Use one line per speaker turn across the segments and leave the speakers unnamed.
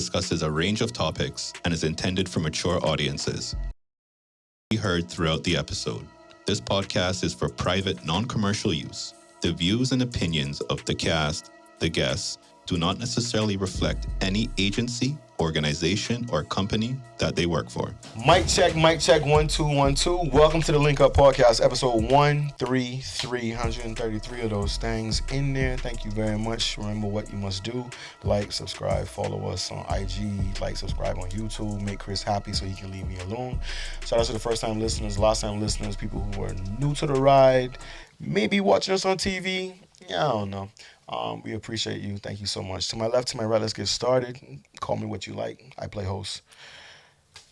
discusses a range of topics and is intended for mature audiences. Be heard throughout the episode. This podcast is for private, non-commercial use. The views and opinions of the cast, the guests, do not necessarily reflect any agency, organization, or company that they work for.
Mic check, 1 2 1 2. Welcome to the Link Up Podcast, episode 133. 133 of those things in there. Thank you very much. Remember what you must do. Like, subscribe, follow us on IG, like, subscribe on YouTube. Make Chris happy so he can leave me alone. Shout out to the first time listeners, last time listeners, people who are new to the ride, maybe watching us on TV. Yeah, I don't know. We appreciate you. Thank you so much. To my left, to my right, let's get started. Call me what you like. I play host.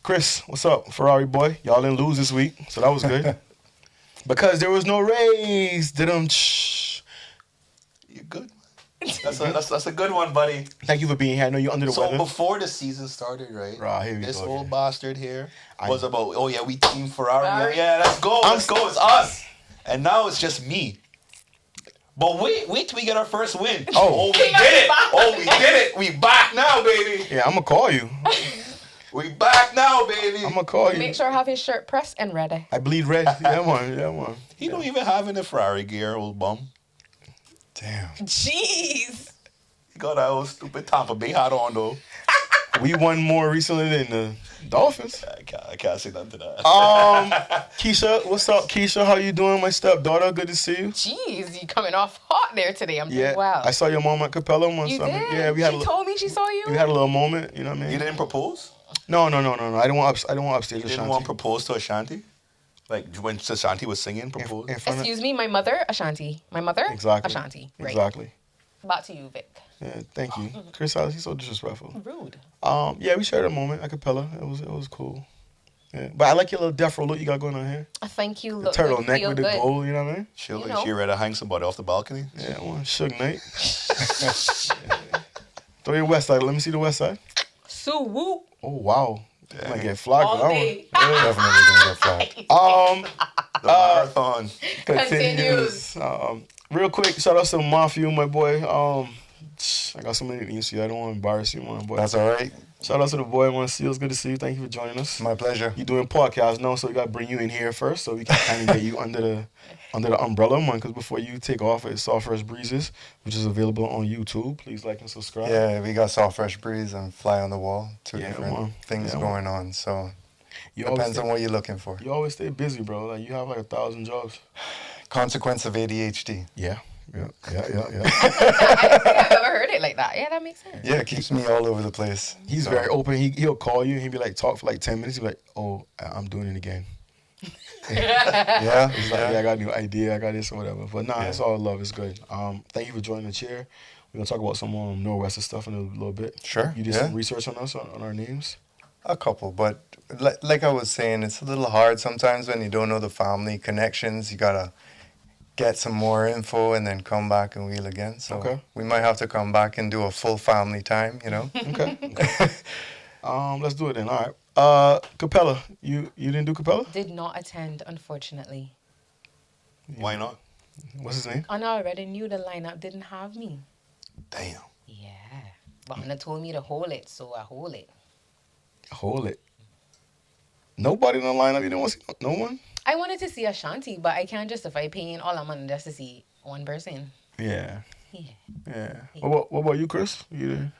Chris, what's up? Ferrari boy. Y'all didn't lose this week, so that was good. Because there was no race.
You're good. That's a good one, buddy.
Thank you for being here. I know you're under the weather.
So before the season started, right?
Here we
this
go.
old bastard here was about, oh yeah, we team Ferrari. Yeah, let's go. It's us. And now it's just me. But wait till we get our first win. Oh, we did it. We back now, baby.
Yeah, I'm going to call you.
We back now, baby.
I'm going to call you.
Make sure I have his shirt pressed and ready.
I bleed red. Yeah, man.
He don't even have any Ferrari gear, old bum.
Damn.
Jeez.
He got that old stupid Tampa Bay hat on, though.
We won more recently than the Dolphins.
I can't say nothing to that.
Keisha, what's up, Keisha? How you doing, my stepdaughter? Good to see you.
Jeez, you coming off hot there today. I'm doing well.
I saw your mom at Capella one
You
summer.
did?
Yeah, we had.
She told me she saw you.
We had a little moment. You know what I mean?
You didn't propose?
No. I didn't want upstage
You
Ashanti.
didn't want to propose to Ashanti? Like when Ashanti was singing, propose?
Excuse me, my mother, Ashanti. My mother,
Exactly.
Ashanti. Right.
Exactly.
Back to you, Vic.
Yeah, thank you. Chris, he's so disrespectful.
Rude.
Yeah, we shared a moment at Capella. It was cool. Yeah. But I like your little death row look you got going on here.
Thank you.
The
Look,
turtleneck
feel
with the
good.
gold, you know what I mean?
She ready to hang somebody off the balcony?
Yeah, one Suge Knight. Throw your west side. Let me see the west side.
So whoop.
Oh, wow. I'm going to get flogged for that one.
day.
Definitely going to get flogged.
The marathon.
Continues.
Real quick, shout out to Mafia, my boy. I got so many things to you. I don't want to embarrass you, my boy.
That's all right.
Shout out to the boy, man. See, it's good to see you. Thank you for joining us.
My pleasure.
You doing podcasts now, so we got to bring you in here first, so we can kind of get you under the umbrella, man. Because before you take off, it's Soft Fresh Breezes, which is available on YouTube. Please like and subscribe.
Yeah, we got Soft Fresh Breeze and Fly on the Wall. Two
Yeah,
different
man.
things
Yeah,
going on. So
You always
depends on what you're looking for.
You always stay busy, bro. Like you have like 1,000 jobs.
Consequence of ADHD.
Yeah.
I think I've ever heard it like that. Yeah, that makes sense.
Yeah, it keeps me all over the place.
He's
So,
very open. He'll call you and he'll be like, talk for like 10 minutes. He'll be like, oh, I'm doing it again.
Yeah,
He's like, yeah, I got a new idea. I got this or whatever. But nah,
Yeah.
it's all love. It's good. Thank you for joining the chair. We're going to talk about some Norwester stuff in a little bit.
Sure,
You did
yeah.
some research on us, on our names?
A couple, but like I was saying, it's a little hard sometimes when you don't know the family connections. You gotta get some more info and then come back and wheel again. So
Okay.
we might have to come back and do a full family time, you know?
Okay. Let's do it then. All right. Capella. You didn't do Capella?
Did not attend, unfortunately.
Why not?
What's his name?
I already knew the lineup didn't have me.
Damn.
Yeah. But Anna told me to hold it, so I hold it.
Hold it. Nobody in the lineup? You didn't want to see no one?
I wanted to see Ashanti, but I can't justify paying all that money just to see one person.
Yeah.
Yeah.
What about you, Chris? You did?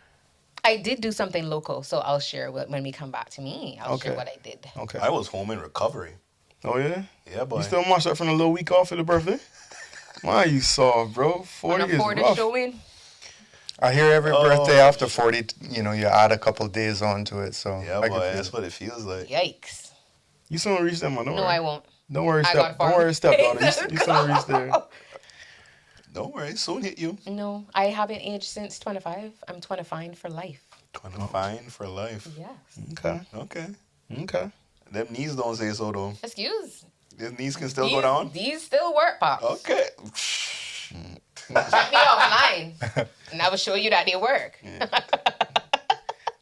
I did do something local, so I'll share when we come back to me. I'll share
Okay.
what I did.
Okay.
I was home in recovery.
Oh, yeah?
Yeah, boy.
You still marched up from the little week off for the birthday? Why you soft, bro? 40
On a
is
40
rough.
showing.
I hear every birthday after 40, you know, you add a couple days onto it. So
Yeah,
I can
boy.
feel
That's
it.
what it feels like.
Yikes.
You still don't reach that, man. Don't
No,
worry.
I won't.
Don't worry,
I got
don't worry,
farm.
stepdaughter. You still don't reach there.
Don't worry. Soon hit you.
No, I haven't aged since 25. I'm 25 for life.
25 for life.
Yes.
Okay.
Okay. Them knees don't say so, though.
Excuse.
These knees can still go down?
These still work, Pops.
Okay.
Check me offline, and I will show you that they work.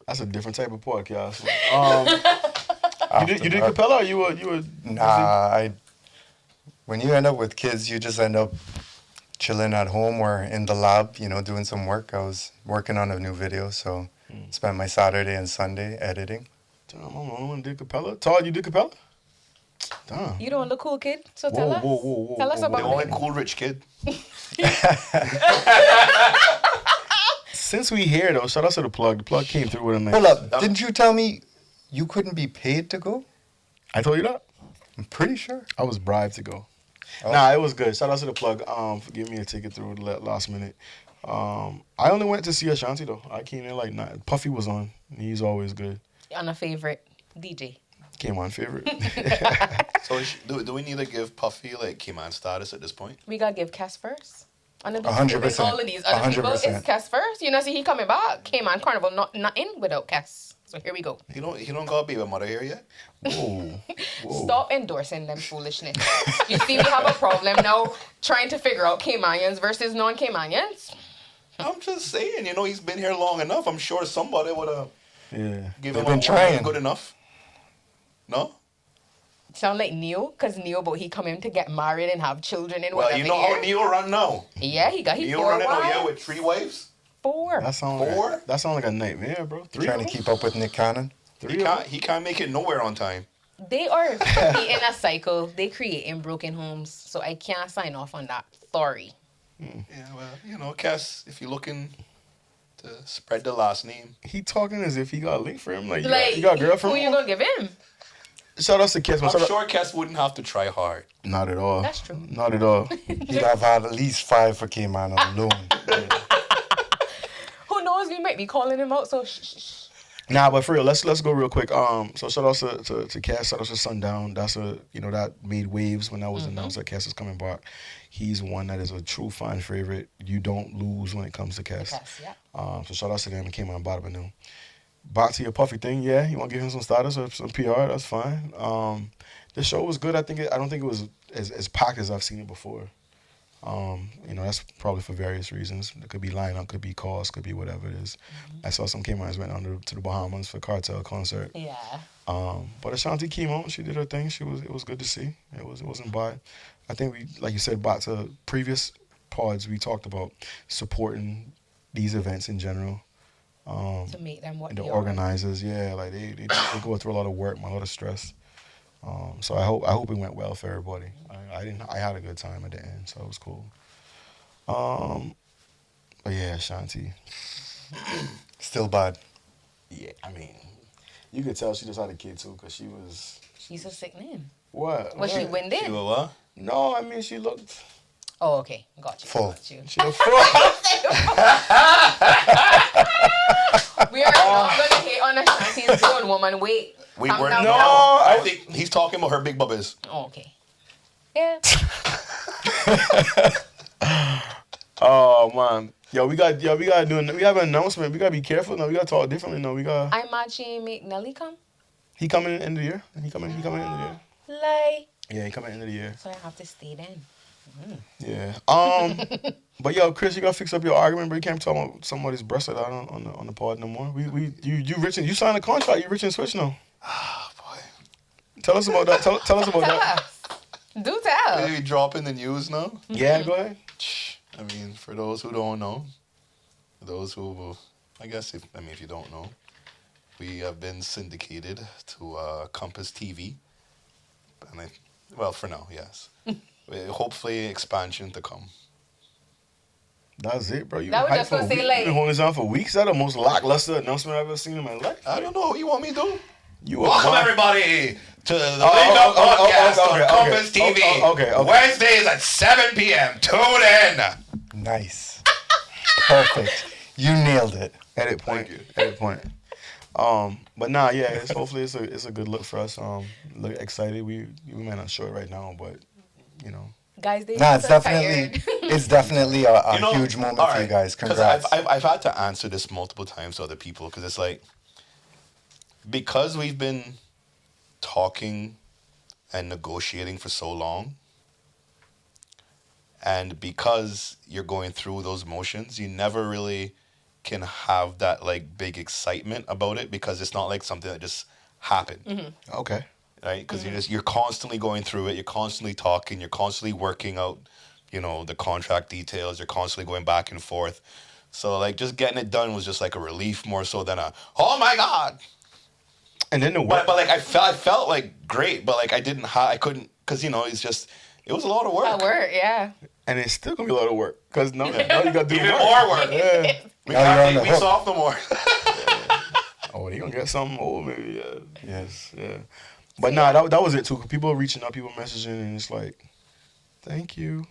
That's a different type of podcast. You did Capella or you were
Nah, when you end up with kids, you just end up chilling at home or in the lab, you know, doing some work. I was working on a new video, so Spend my Saturday and Sunday editing.
Damn, I'm the only one who did Capella. Todd, you did Capella? Damn.
You don't look cool, kid. So tell us.
Whoa,
Tell us about
The only
it.
cool rich kid.
Since we here, though, shout out to the plug. The plug came through with a nice...
Hold up. Didn't you tell me you couldn't be paid to go?
I told you that?
I'm pretty sure.
I was bribed to go.
Oh.
Nah, it was good. Shout out to the plug for giving me a ticket through the last minute. I only went to see Ashanti, though. I came in like 9. Puffy was on. He's always good.
On a favorite DJ.
Came on favorite.
So do we need to give Puffy like Cayman status at this point?
We gotta give Cass first.
100%.
All of these other people,
100%.
it's Cass first. You know, see, he coming back. Came on Carnival, not in without Cass. So here we go.
He don't got a baby mother here yet.
Whoa.
Stop endorsing them foolishness. You see, we have a problem now trying to figure out Caymanians versus non-Caymanians.
I'm just saying, he's been here long enough. I'm sure somebody would have
Yeah.
given
They've
him
been trying.
good enough. No?
Sound like Neo, because Neo, but he come in to get married and have children in
Well,
whatever
you know how
year.
Neo run now.
Yeah, he got
Neo
4
running
wives.
out here with 3 wives.
4.
That sounds
Four?
like a nightmare, bro. 3
Trying to keep up with Nick Cannon.
He can't make it nowhere on time.
They are in a cycle. They creating broken homes, so I can't sign off on that. Sorry.
Yeah, well, Cass, if you're looking to spread the last name.
He talking as if he got a link for him. Like,
Like,
you got a girl for
who
him?
you gonna give him?
Shout out to Kiss.
I'm sure Cass wouldn't have to try hard.
Not at all.
That's true.
Not at all.
He'd have had at least 5 for Cayman alone.
Who knows? We might be calling him out. So shh.
Nah, but for real, let's go real quick. So shout out to Cass. Shout out to Sundown. That's that made waves when that was announced that Cass is coming back. He's one that is a true fan favorite. You don't lose when it comes to Cass.
Yes, yeah.
So shout out to them. It came on bottom of them. Back to your Puffy thing, yeah. You want to give him some status or some PR? That's fine. The show was good. I don't think it was as packed as I've seen it before. That's probably for various reasons. It could be lineup, could be cost, could be whatever it is. I saw some Caymanians went down to the Bahamas for Cartel concert.
Yeah.
But Ashanti came on. She did her thing. It was good to see. It wasn't bad. I think we, like you said, back to previous pods, we talked about supporting these events in general.
To make them what
And the
they are.
organizers, yeah, like they go through a lot of work, a lot of stress. So I hope it went well for everybody. I had a good time at the end, so it was cool. But yeah, Ashanti.
Still bad.
Yeah, I mean, you could tell she just had a kid too, cause she was.
She's a sick name.
What?
Was she
What?
winded?
You know what?
No, I mean she looked.
Oh, okay. Got you.
Full.
Got you.
She looked full.
We are not going to hate on Ashanti's grown woman. Wait.
We
Calm
were
down
no.
now.
I think he's talking about her big bubbles.
Oh, okay. Yeah.
Oh man, we have an announcement. We gotta be careful now. We gotta talk differently now.
I'm mad she ain't make Nelly come.
He coming in the end of the year. He coming in the end of the year.
Like.
Yeah, he coming in the end of the year.
So I have to stay then.
Yeah. But yo, Chris, you gotta fix up your argument, but you can't talk about somebody's breast like that on the pod no more. You rich and you signed a contract. You rich and switch now.
Oh boy.
Tell us about that. Tell us about
Tell
that.
us. Do tell.
Maybe dropping the news now.
Yeah, go ahead.
I mean, for those who don't know, those who, I guess if you don't know, we have been syndicated to Compass TV, and for now, yes. Hopefully, expansion to come.
That's it, bro. You
That was
hyped
just
for a
gonna say,
week.
like-
You've been holding this on for weeks. That's the most lackluster announcement I've ever seen in my life.
I don't know what you want me to do.
You
Welcome
a
everybody to the Link Up Podcast on Compass TV.
Okay.
Wednesdays at 7 p.m. Tune in.
Nice. Perfect. You nailed it.
Edit point.
Thank you.
Edit point. But nah, yeah. Hopefully it's a good look for us. Look excited. We might not show it right now, but you know.
Guys, they
Nah,
are
it's
so
definitely
tired.
it's definitely a
You know,
huge moment
all
for you
right,
guys.
'cause
Congrats.
I've had to answer this multiple times to other people because it's like, because we've been talking and negotiating for so long, and because you're going through those motions, you never really can have that like big excitement about it because it's not like something that just happened.
Okay.
Right? Because you're constantly going through it, you're constantly talking, you're constantly working out, the contract details, you're constantly going back and forth. So like just getting it done was just like a relief more so than a oh my god.
And then
but like I felt like great, but like I couldn't because you know it was a lot of work.
Yeah.
And it's still gonna be a lot of work because now you gotta do
even more work.
Yeah.
We can't take weeks off no more.
Oh, they gonna get something old maybe. Yeah.
Yes.
Yeah. But nah, that was it too. People reaching out, people messaging, and it's like, thank you.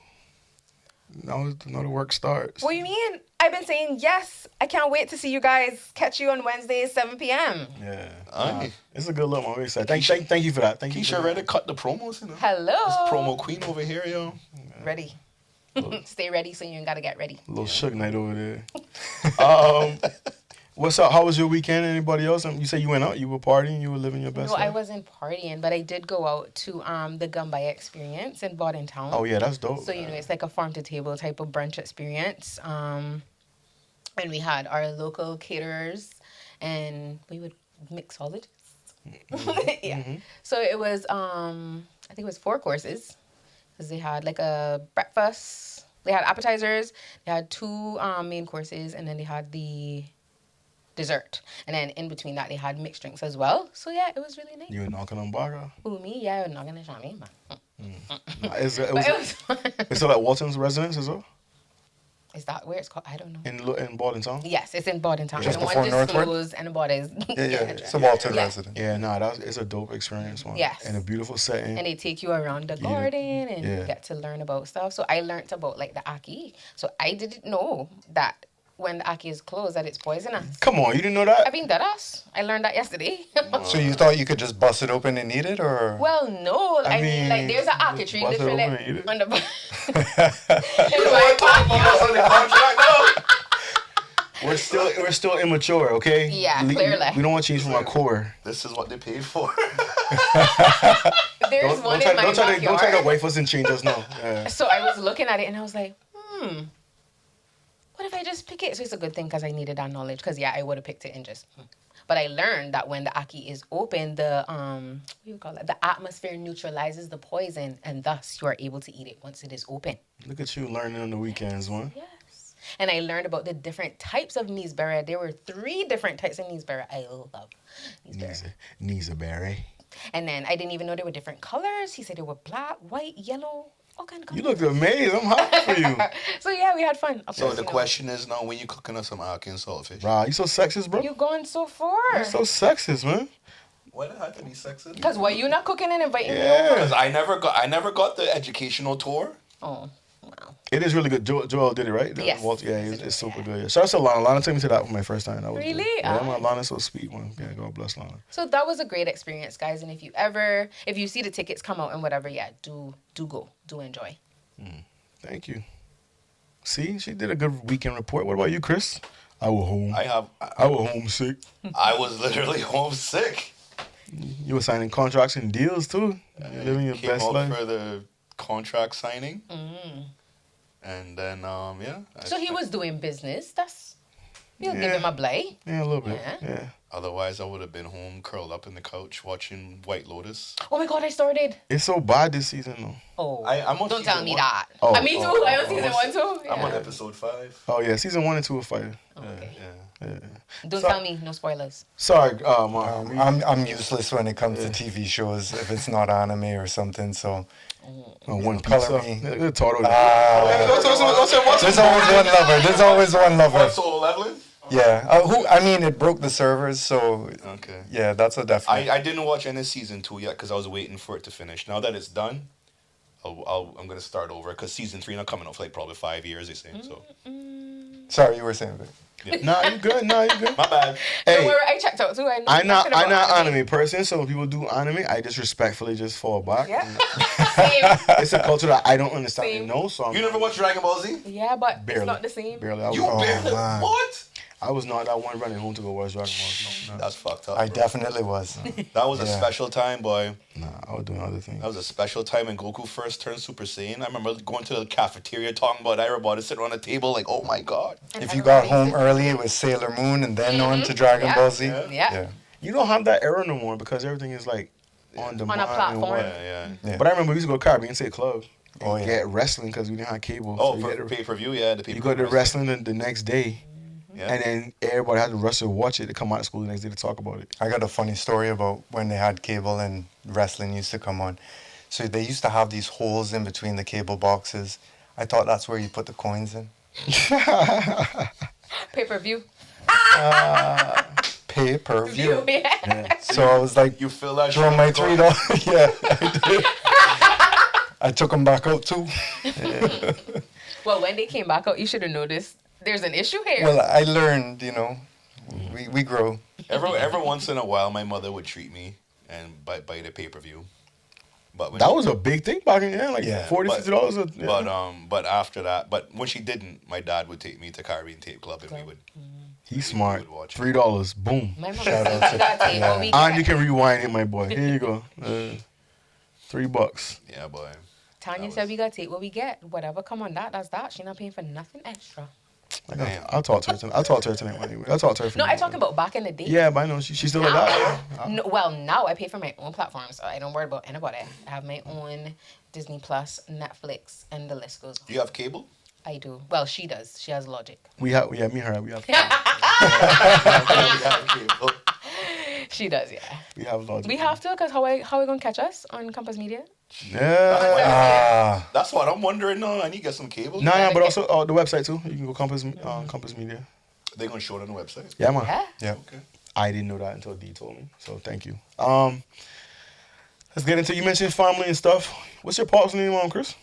Now the work starts.
What do you mean? I've been saying yes. I can't wait to see you guys. Catch you on Wednesdays, 7 p.m.
Yeah. It's a good look. I'm excited. Thank you for that. Thank you.
Keisha ready to cut the promos, you know?
Hello.
This promo queen over here, yo.
Ready. Stay ready so you ain't gotta get ready.
A little Suge Knight over there. What's up? How was your weekend? Anybody else? You said you went out. You were partying. You were living your best
No,
life.
I wasn't partying, but I did go out to the Gumbai experience in Borden Town.
Oh yeah, that's dope.
So you know, it's like a farm to table type of brunch experience. And we had our local caterers, and we would mixologists. Yeah. Mm-hmm. So it was I think it was 4 courses. Because they had like a breakfast, they had appetizers, they had 2 main courses, and then they had the dessert. And then in between that, they had mixed drinks as well. So yeah, it was really nice.
You were knocking on Baga?
Who, me? Yeah, I was knocking on Shami, man.
It was fun. It's still at Walton's residence as well?
Is that where it's called? I don't know.
In Borden Town?
Yes, it's in Borden Town.
Just
the
before
one
Northwood?
disclosed and the Borden.
Yeah. It's a Walton resident.
Yeah, it's a dope experience, man.
Yes.
And a beautiful setting.
And they take you around the garden and you get to learn about stuff. So I learned about like the Aki. So I didn't know that when the Aki is closed that it's poisonous.
Come on, you didn't know that?
I mean, deadass. I learned that yesterday.
So you thought you could just bust it open and eat it, or?
Well, no. I mean, like there's an Aki tree literally on the
We're still immature, okay?
Yeah, clearly.
We don't want to change from our core.
This is what they paid for.
There's one in my backyard.
Don't try to wife us and change us now. Yeah.
So I was looking at it and I was like, what if I just pick it? So it's a good thing because I needed that knowledge. Because yeah, I would have picked it and just. But I learned that when the Aki is open, the what do you call it? The atmosphere neutralizes the poison, and thus you are able to eat it once it is open.
Look at you learning on the weekends, man.
Yes. And I learned about the different types of Neesberry. There were 3 different types of Neesberry. I love Neesberry.
Neesberry.
And then I didn't even know there were different colors. He said there were black, white, yellow, all kind of colors.
You look amazed. I'm happy for you.
So yeah, we had fun.
So the question is now, when you cooking us some Aki and saltfish?
Rah, you so sexist, bro.
You going so far.
You're so sexist, man.
Why did I have to be sexist?
Because why you not cooking and inviting me
Yeah.
over?
Because I never got the educational tour.
Oh, wow.
It is really good. Joel did it, right?
Yes.
It's super good. Yeah. Shout out to Lana. Lana took me to that for my first time. That was
Really?
Good. Yeah, my Lana's so sweet, man. Yeah, God bless Lana.
So that was a great experience, guys. And if you see the tickets come out and whatever, yeah, do go. Do enjoy.
Thank you. See, she did a good weekend report. What about you, Chris? I was home. I was homesick.
I was literally homesick.
You were signing contracts and deals too. You're living your
Came
best
out
life.
for the contract signing. And then, yeah.
So he was doing business. You'll give
Yeah.
him a blay.
Yeah, a little bit.
Yeah.
Yeah.
Otherwise, I would have been home, curled up in the couch, watching White Lotus.
Oh my God, I started.
It's so bad this season though.
Oh,
I'm on
don't
season
tell me
1.
that.
Oh,
Me too. I'm on season 1 too.
I'm on
Yeah.
episode 5.
Oh yeah, season 1 and 2 are fire.
Okay.
Yeah.
Don't tell me. No spoilers.
Sorry, Mark.
I'm useless when it comes to TV shows if it's not anime or something. So
One
color
pizza.
me.
There's always
one lover. There's always one lover.
What, Solo Leveling?
Yeah. I mean, it broke the servers, so
Okay.
yeah, that's a definite.
I didn't watch any season 2 yet because I was waiting for it to finish. Now that it's done, I'm gonna start over because season 3 not coming out for like probably 5 years. They say so.
Sorry, you were saying that.
Nah, you good.
My bad.
Hey,
Don't worry, I checked out too.
I'm not anime person, so when people do anime, I just respectfully just fall back.
Yeah. Same.
It's a culture that I don't understand
Same.
and know, so
You never watched Dragon Ball Z?
Yeah, but
Barely.
it's not the same.
Barely. I
You
was,
barely.
man.
What?
I was not that one running home to go watch Dragon Ball. No.
That's fucked up.
I
bro.
definitely was.
That was a
Yeah.
special time, boy.
Nah, I was doing other things.
That was a special time when Goku first turned Super Saiyan. I remember going to the cafeteria talking about everybody sitting around the table like, oh my god.
If you got home early, it was Sailor Moon and then on to Dragon
Yeah.
Ball Z.
Yeah.
You don't have that era no more because everything is like on demand. and
platform.
what-
Yeah.
Yeah.
But I remember we used to go to Caribbean State Club and
Oh, yeah.
get wrestling because we didn't have cable.
Oh,
so
for
you get
pay-per-view, yeah. The
you go to wrestling the next day.
Yeah.
And then everybody had to rush to watch it to come out of school the next day to talk about it.
I got a funny story about when they had cable and wrestling used to come on. So they used to have these holes in between the cable boxes. I thought that's where you put the coins in.
Pay-per-view.
Pay-per-view.
Yeah.
So I was like,
You feel that
throw
shit
my
going?
$3. Yeah, I did. I took them back out too.
Well, when they came back out, you should have noticed there's an issue here.
Well, I learned, we grow.
Every once in a while, my mother would treat me and buy the pay-per-view. But when
That was a big thing back in then, like
Yeah.
$40, $50.
But after that, but when she didn't, my dad would take me to Caribbean Tape Club and we would.
He's smart.
would watch it.
$3, boom.
My mom
Shout
said
out
she
to-
got tape what we
And you
get.
can rewind it, my boy. Here you go. $3.
Yeah, boy.
Tanya said we got tape what we get. Whatever come on that's that. She not paying for nothing extra.
I'll talk to her tonight. I'll talk to her tonight anyway. I'll talk to her.
No, I'm talking about back in the day.
Yeah, but I know she's still like that.
No, well, now I pay for my own platform, so I don't worry about anybody. I have my own Disney Plus, Netflix, and the list goes on.
Do you have cable?
I do. Well, she does. She has Logic.
Me and her, we have
We have cable.
She does, yeah.
we have logic.
We have to, because how we gonna catch us on Compass Media?
Yeah.
That's what I'm wondering now. I need to get some cable.
No, but also the website too. You can go Compass Media.
They're gonna show it on the website.
Yeah, man.
Yeah.
Yeah.
Okay.
I didn't know that until D told me. So thank you. Let's get into, you mentioned family and stuff. What's your pop's name, Chris?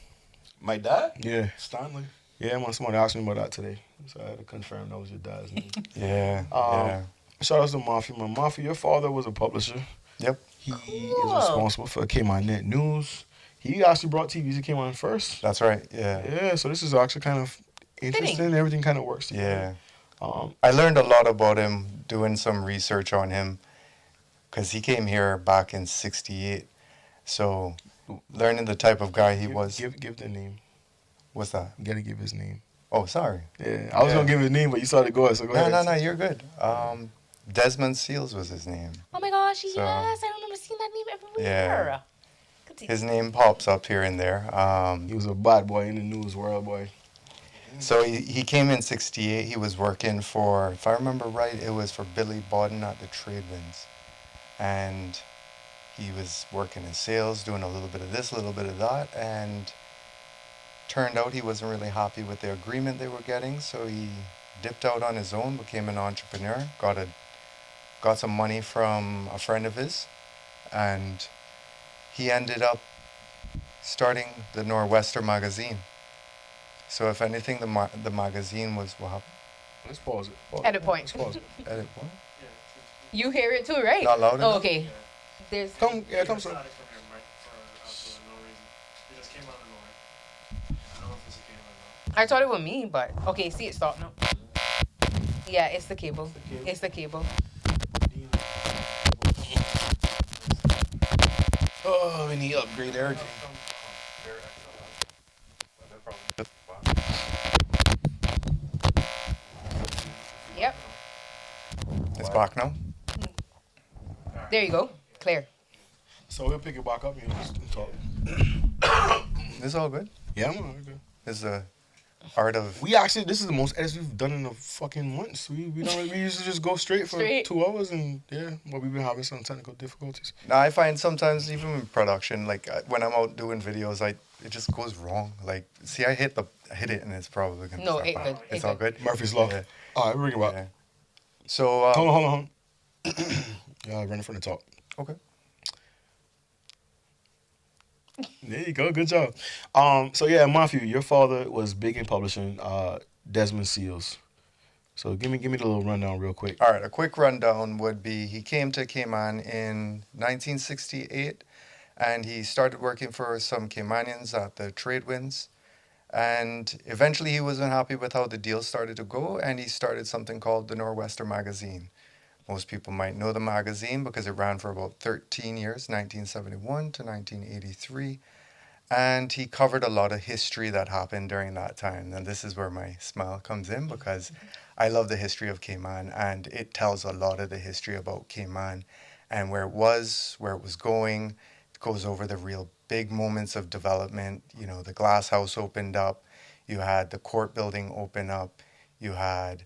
My dad?
Yeah.
Stanley.
Yeah, man, somebody asked me about that today. So I had to confirm that was your dad's name.
Yeah.
Shout out to Mafia. Man, Mafia, your father was a publisher.
Yep.
He is responsible for Caymanian News. He actually brought TVs to Cayman first.
That's right. Yeah.
Yeah, so this is actually kind of interesting.
Fitting.
Everything kind of works together.
Yeah. I learned a lot about him doing some research on him because he came here back in '68. So learning the type of guy he was.
Give the name.
What's that?
You got to give his name.
Oh, sorry.
Yeah, I was going to give his name, but you started to go ahead, so go ahead.
No, you're good. Desmond Seals was his name.
Oh my gosh,
So-
yes. I remember seeing that name everywhere.
Yeah.
Good to-
His name pops up here and there.
He was a bad boy in the news world, boy.
So he came in '68. He was working for, if I remember right, it was for Billy Bodden at the Trade Winds. And he was working in sales, doing a little bit of this, a little bit of that. And turned out he wasn't really happy with the agreement they were getting. So he dipped out on his own, became an entrepreneur, got some money from a friend of his. And he ended up starting the Norwester magazine. So if anything, the magazine was what happened?
Let's pause it.
Edit point.
Let's pause it.
Edit what?
You hear it too, right?
Not loud
Oh,
enough?
okay. There's
Come, son.
Started from here, Mike, for absolutely no reason. It just came out of nowhere. I don't know if it's a cable or not.
I thought it was me, but okay, see it stop now. Yeah, it's the cable. It's the cable.
Oh, we need to upgrade everything.
Yep.
It's back now?
There you go. Clear.
So we'll pick it back up and just talk.
It's all good.
Yeah, man. We're good.
It's the art of...
We actually, this is the most edits we've done in a fucking months. We used to just go straight for
Straight.
2 hours, and yeah, but we've been having some technical difficulties.
Now, I find sometimes, even in production, like when I'm out doing videos, it just goes wrong. Like, see, I hit it and it's probably going to
No,
start
it
back.
good,
It's
it
all
good.
good?
Murphy's Law.
Yeah.
All right, bring it back.
Yeah. So,
Hold on. Yeah, running from the top.
okay.
There you go. Good job. So yeah, Matthew, your father was big in publishing. Desmond Seals. So give me the little rundown real quick.
All right, a quick rundown would be he came to Cayman in 1968 and he started working for some Caymanians at the Trade Winds. And eventually he wasn't happy with how the deal started to go and he started something called the Norwester magazine. Most people might know the magazine because it ran for about 13 years, 1971 to 1983. And he covered a lot of history that happened during that time. And this is where my smile comes in because I love the history of Cayman and it tells a lot of the history about Cayman and where it was going. It goes over the real big moments of development. You know, the glass house opened up. You had the court building open up. You had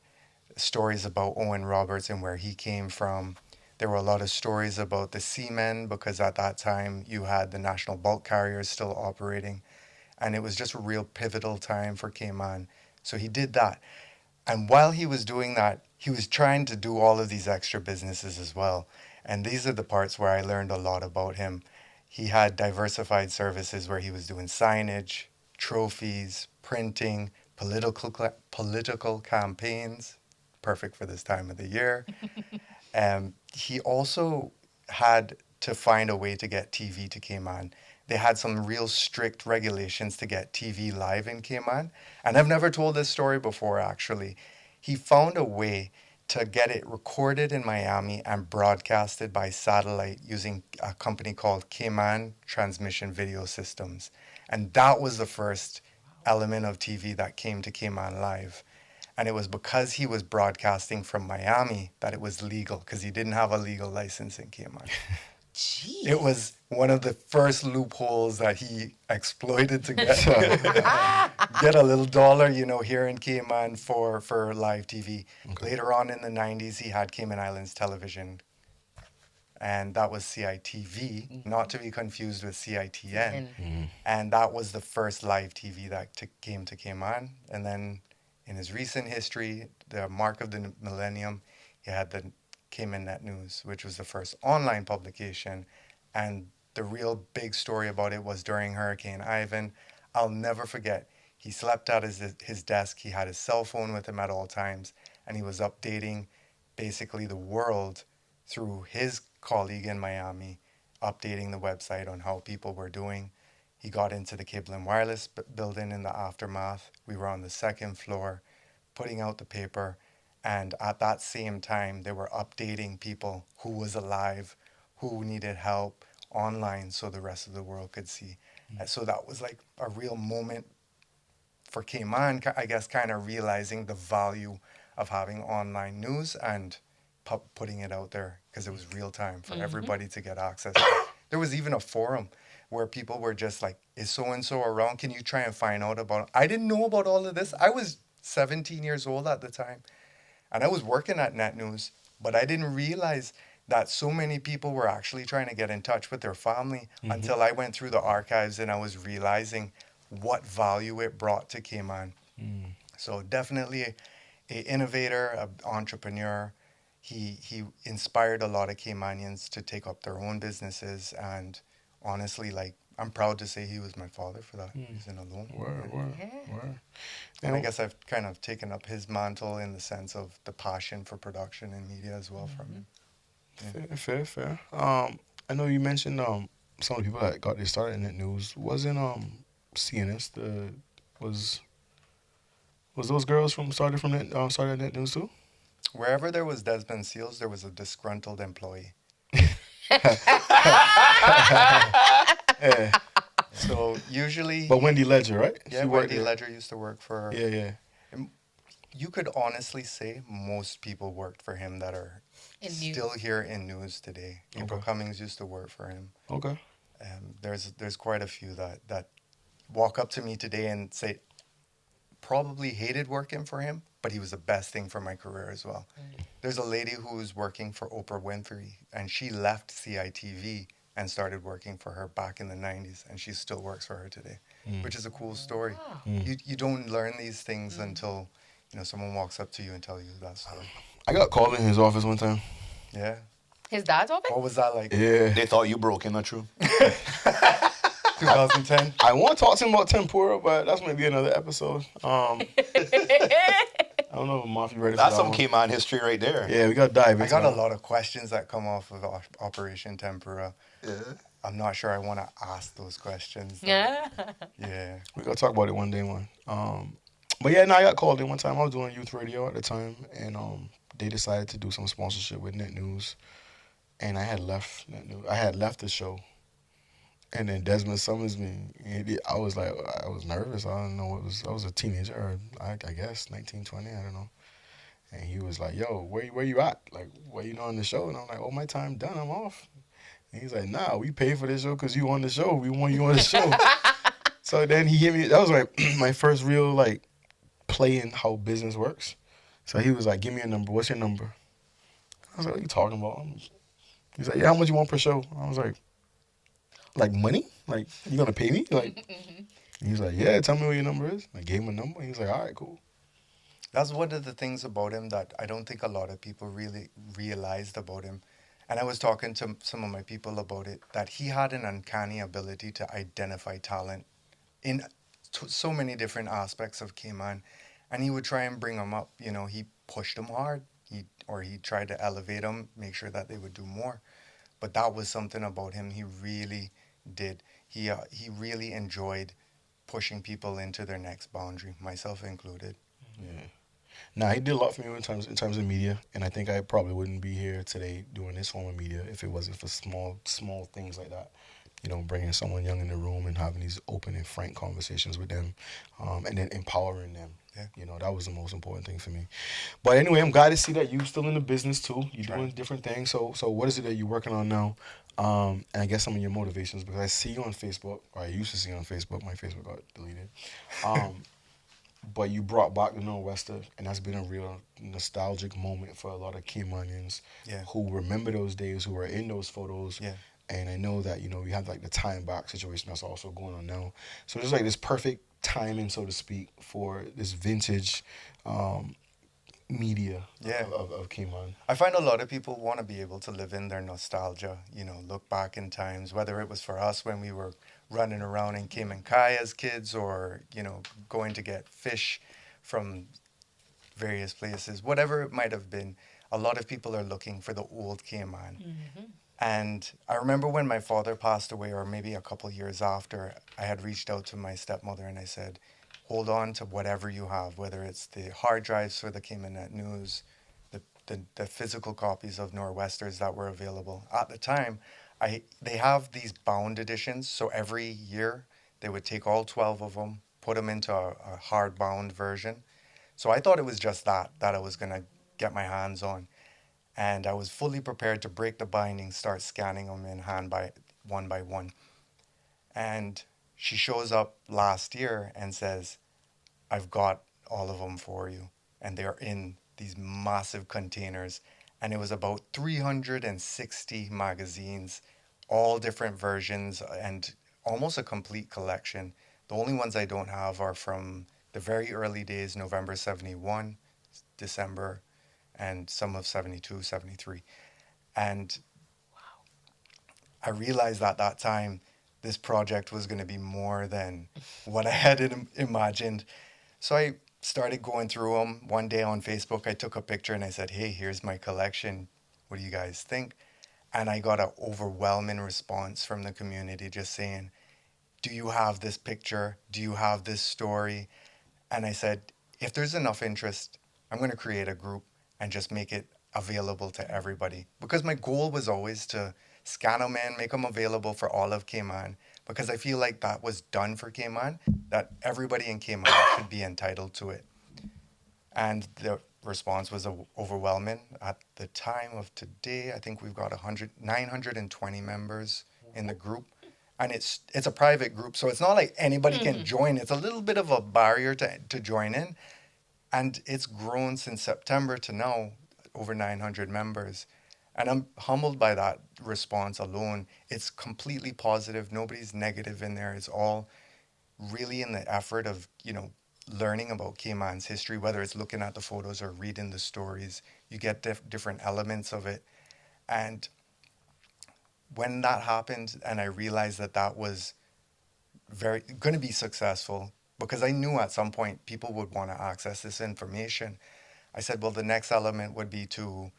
stories about Owen Roberts and where he came from. There were a lot of stories about the seamen, because at that time you had the national bulk carriers still operating. And it was just a real pivotal time for Cayman. So he did that. And while he was doing that, he was trying to do all of these extra businesses as well. And these are the parts where I learned a lot about him. He had diversified services where he was doing signage, trophies, printing, political campaigns, perfect for this time of the year. He also had to find a way to get TV to Cayman. They had some real strict regulations to get TV live in Cayman. And I've never told this story before, actually. He found a way to get it recorded in Miami and broadcasted by satellite using a company called Cayman Transmission Video Systems. And that was the first element of TV that came to Cayman live. And it was because he was broadcasting from Miami that it was legal, because he didn't have a legal license in Cayman.
Jeez.
It was one of the first loopholes that he exploited to get a little dollar, here in Cayman for live TV. Okay. Later on in the 90s, he had Cayman Islands Television, and that was CITV, not to be confused with CITN. And that was the first live TV that came to Cayman. And then in his recent history, the mark of the millennium, he had the Cayman Net News, which was the first online publication. And the real big story about it was during Hurricane Ivan. I'll never forget, he slept at his desk. He had his cell phone with him at all times, and he was updating basically the world through his colleague in Miami, updating the website on how people were doing. He got into the Cable and Wireless building in the aftermath. We were on the second floor putting out the paper. And at that same time, they were updating people who was alive, who needed help online so the rest of the world could see. And so that was like a real moment for Cayman, I guess, kind of realizing the value of having online news and putting it out there, because it was real time for everybody to get access to it. There was even a forum where people were just like, is so-and-so around? Can you try and find out about it? I didn't know about all of this. I was 17 years old at the time. And I was working at Net News, but I didn't realize that so many people were actually trying to get in touch with their family until I went through the archives and I was realizing what value it brought to Cayman. So definitely an innovator, an entrepreneur. He inspired a lot of Caymanians to take up their own businesses. And honestly, I'm proud to say he was my father for that reason alone.
Word.
And I guess I've kind of taken up his mantle in the sense of the passion for production and media as well from him. Yeah.
Fair. I know you mentioned some of the people that got their start in Net News. Wasn't CNS was those girls started at Net News too?
Wherever there was Desmond Seals, there was a disgruntled employee. Yeah. So usually...
But Wendy Ledger, right?
Yeah, Wendy Ledger used to work for...
Yeah.
You could honestly say most people worked for him that are still here in news today. April Cummings used to work for him.
Okay.
There's quite a few that walk up to me today and say, probably hated working for him, but he was the best thing for my career as well. There's a lady who was working for Oprah Winfrey, and she left CITV and started working for her back in the 90s, and she still works for her today, which is a cool story. Wow. You don't learn these things until someone walks up to you and tells you that story.
I got called in his office one time.
Yeah.
His dad's office?
What was that like?
Yeah.
They thought you broke in, not true?
2010.
I want to talk to him about tempura, but that's going to be another episode. I don't know, Moff, you ready for that?
That's some Cayman history right there.
Yeah, we got to dive into
I got a lot of questions that come off of Operation Tempura. Yeah. I'm not sure I want to ask those questions.
Yeah.
Yeah.
We got to talk about it one day, man. But yeah, I got called in one time. I was doing youth radio at the time, and they decided to do some sponsorship with Net News, and I had left Net News. I had left the show, and then Desmond summons me. And I was nervous. I don't know what was. I was a teenager, or I guess 19, 20, I don't know. And he was like, "Yo, where you at? Like, where you on the show?" And I'm like, "Oh, my time done. I'm off." And he's like, "Nah, we paid for this show because you on the show. We want you on the show." So then he hit me. That was like my first real playing how business works. So he was like, give me a number. What's your number? I was like, what are you talking about? He's like, yeah, how much you want per show? I was like money? Like, you gonna pay me? Like, he was like, yeah, tell me what your number is. I gave him a number. He was like, all right, cool.
That's one of the things about him that I don't think a lot of people really realized about him. And I was talking to some of my people about it, that he had an uncanny ability to identify talent in so many different aspects of Cayman. And he would try and bring them up. You know, he pushed them hard. He tried to elevate them, make sure that they would do more. But that was something about him he really did. He really enjoyed pushing people into their next boundary, myself included.
Yeah. Nah, he did a lot for me in terms of media, and I think I probably wouldn't be here today doing this form of media if it wasn't for small things like that. You know, bringing someone young in the room and having these open and frank conversations with them, and then empowering them.
Yeah.
You know, that was the most important thing for me. But anyway, I'm glad to see that you're still in the business too. You're doing different things. So what is it that you're working on now? And I guess some of your motivations, because I see you on Facebook, or I used to see you on Facebook. My Facebook got deleted. But you brought back the Norwester, and that's been a real nostalgic moment for a lot of Caymanians who remember those days, who were in those photos.
Yeah.
And I know that, you know, we have like the time back situation that's also going on now. So there's like this perfect timing, so to speak, for this vintage media of Cayman.
I find a lot of people want to be able to live in their nostalgia, you know, look back in times, whether it was for us when we were running around in Cayman Kai as kids, or, you know, going to get fish from various places, whatever it might have been. A lot of people are looking for the old Cayman. Mm-hmm. And I remember when my father passed away, or maybe a couple years after, I had reached out to my stepmother and I said, hold on to whatever you have, whether it's the hard drives for the Caymanian News, the physical copies of Norwesters that were available. At the time, they have these bound editions, so every year they would take all 12 of them, put them into a hardbound version. So I thought it was just that I was going to get my hands on. And I was fully prepared to break the binding, start scanning them in hand by one. And she shows up last year and says, I've got all of them for you. And they're in these massive containers. And it was about 360 magazines, all different versions, and almost a complete collection. The only ones I don't have are from the very early days, November 71, December, and some of 72, 73. And I realized at that time this project was going to be more than what I had imagined. So I started going through them. One day on Facebook, I took a picture and I said, hey, here's my collection. What do you guys think? And I got an overwhelming response from the community just saying, do you have this picture? Do you have this story? And I said, if there's enough interest, I'm going to create a group and just make it available to everybody. Because my goal was always to scan them in, make them available for all of Cayman. Because I feel like that was done for Cayman, that everybody in Cayman should be entitled to it. And the response was overwhelming. At the time of today, I think we've got 920 members in the group. And it's a private group, so it's not like anybody can join. It's a little bit of a barrier to join in. And it's grown since September to now, over 900 members. And I'm humbled by that response alone. It's completely positive. Nobody's negative in there. It's all really in the effort of, you know, learning about Cayman's history, whether it's looking at the photos or reading the stories. You get different elements of it. And when that happened and I realized that was going to be successful, because I knew at some point people would want to access this information, I said, well, the next element would be to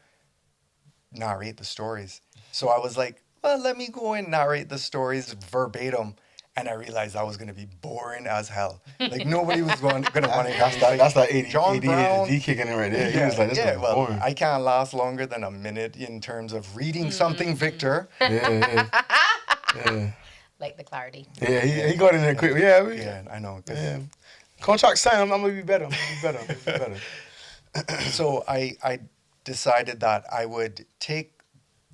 narrate the stories. So I was like, well, let me go and narrate the stories verbatim. And I realized that was going to be boring as hell. Like, nobody was going to want to hear that.
That's like
John Brown,
ADHD kicking in right there. He was like, this is boring.
I can't last longer than a minute in terms of reading something, Victor.
Yeah.
Like the clarity.
Yeah, he got in there quick. Yeah,
I know.
Yeah. Contract signed, I'm going to be better.
So I decided that I would take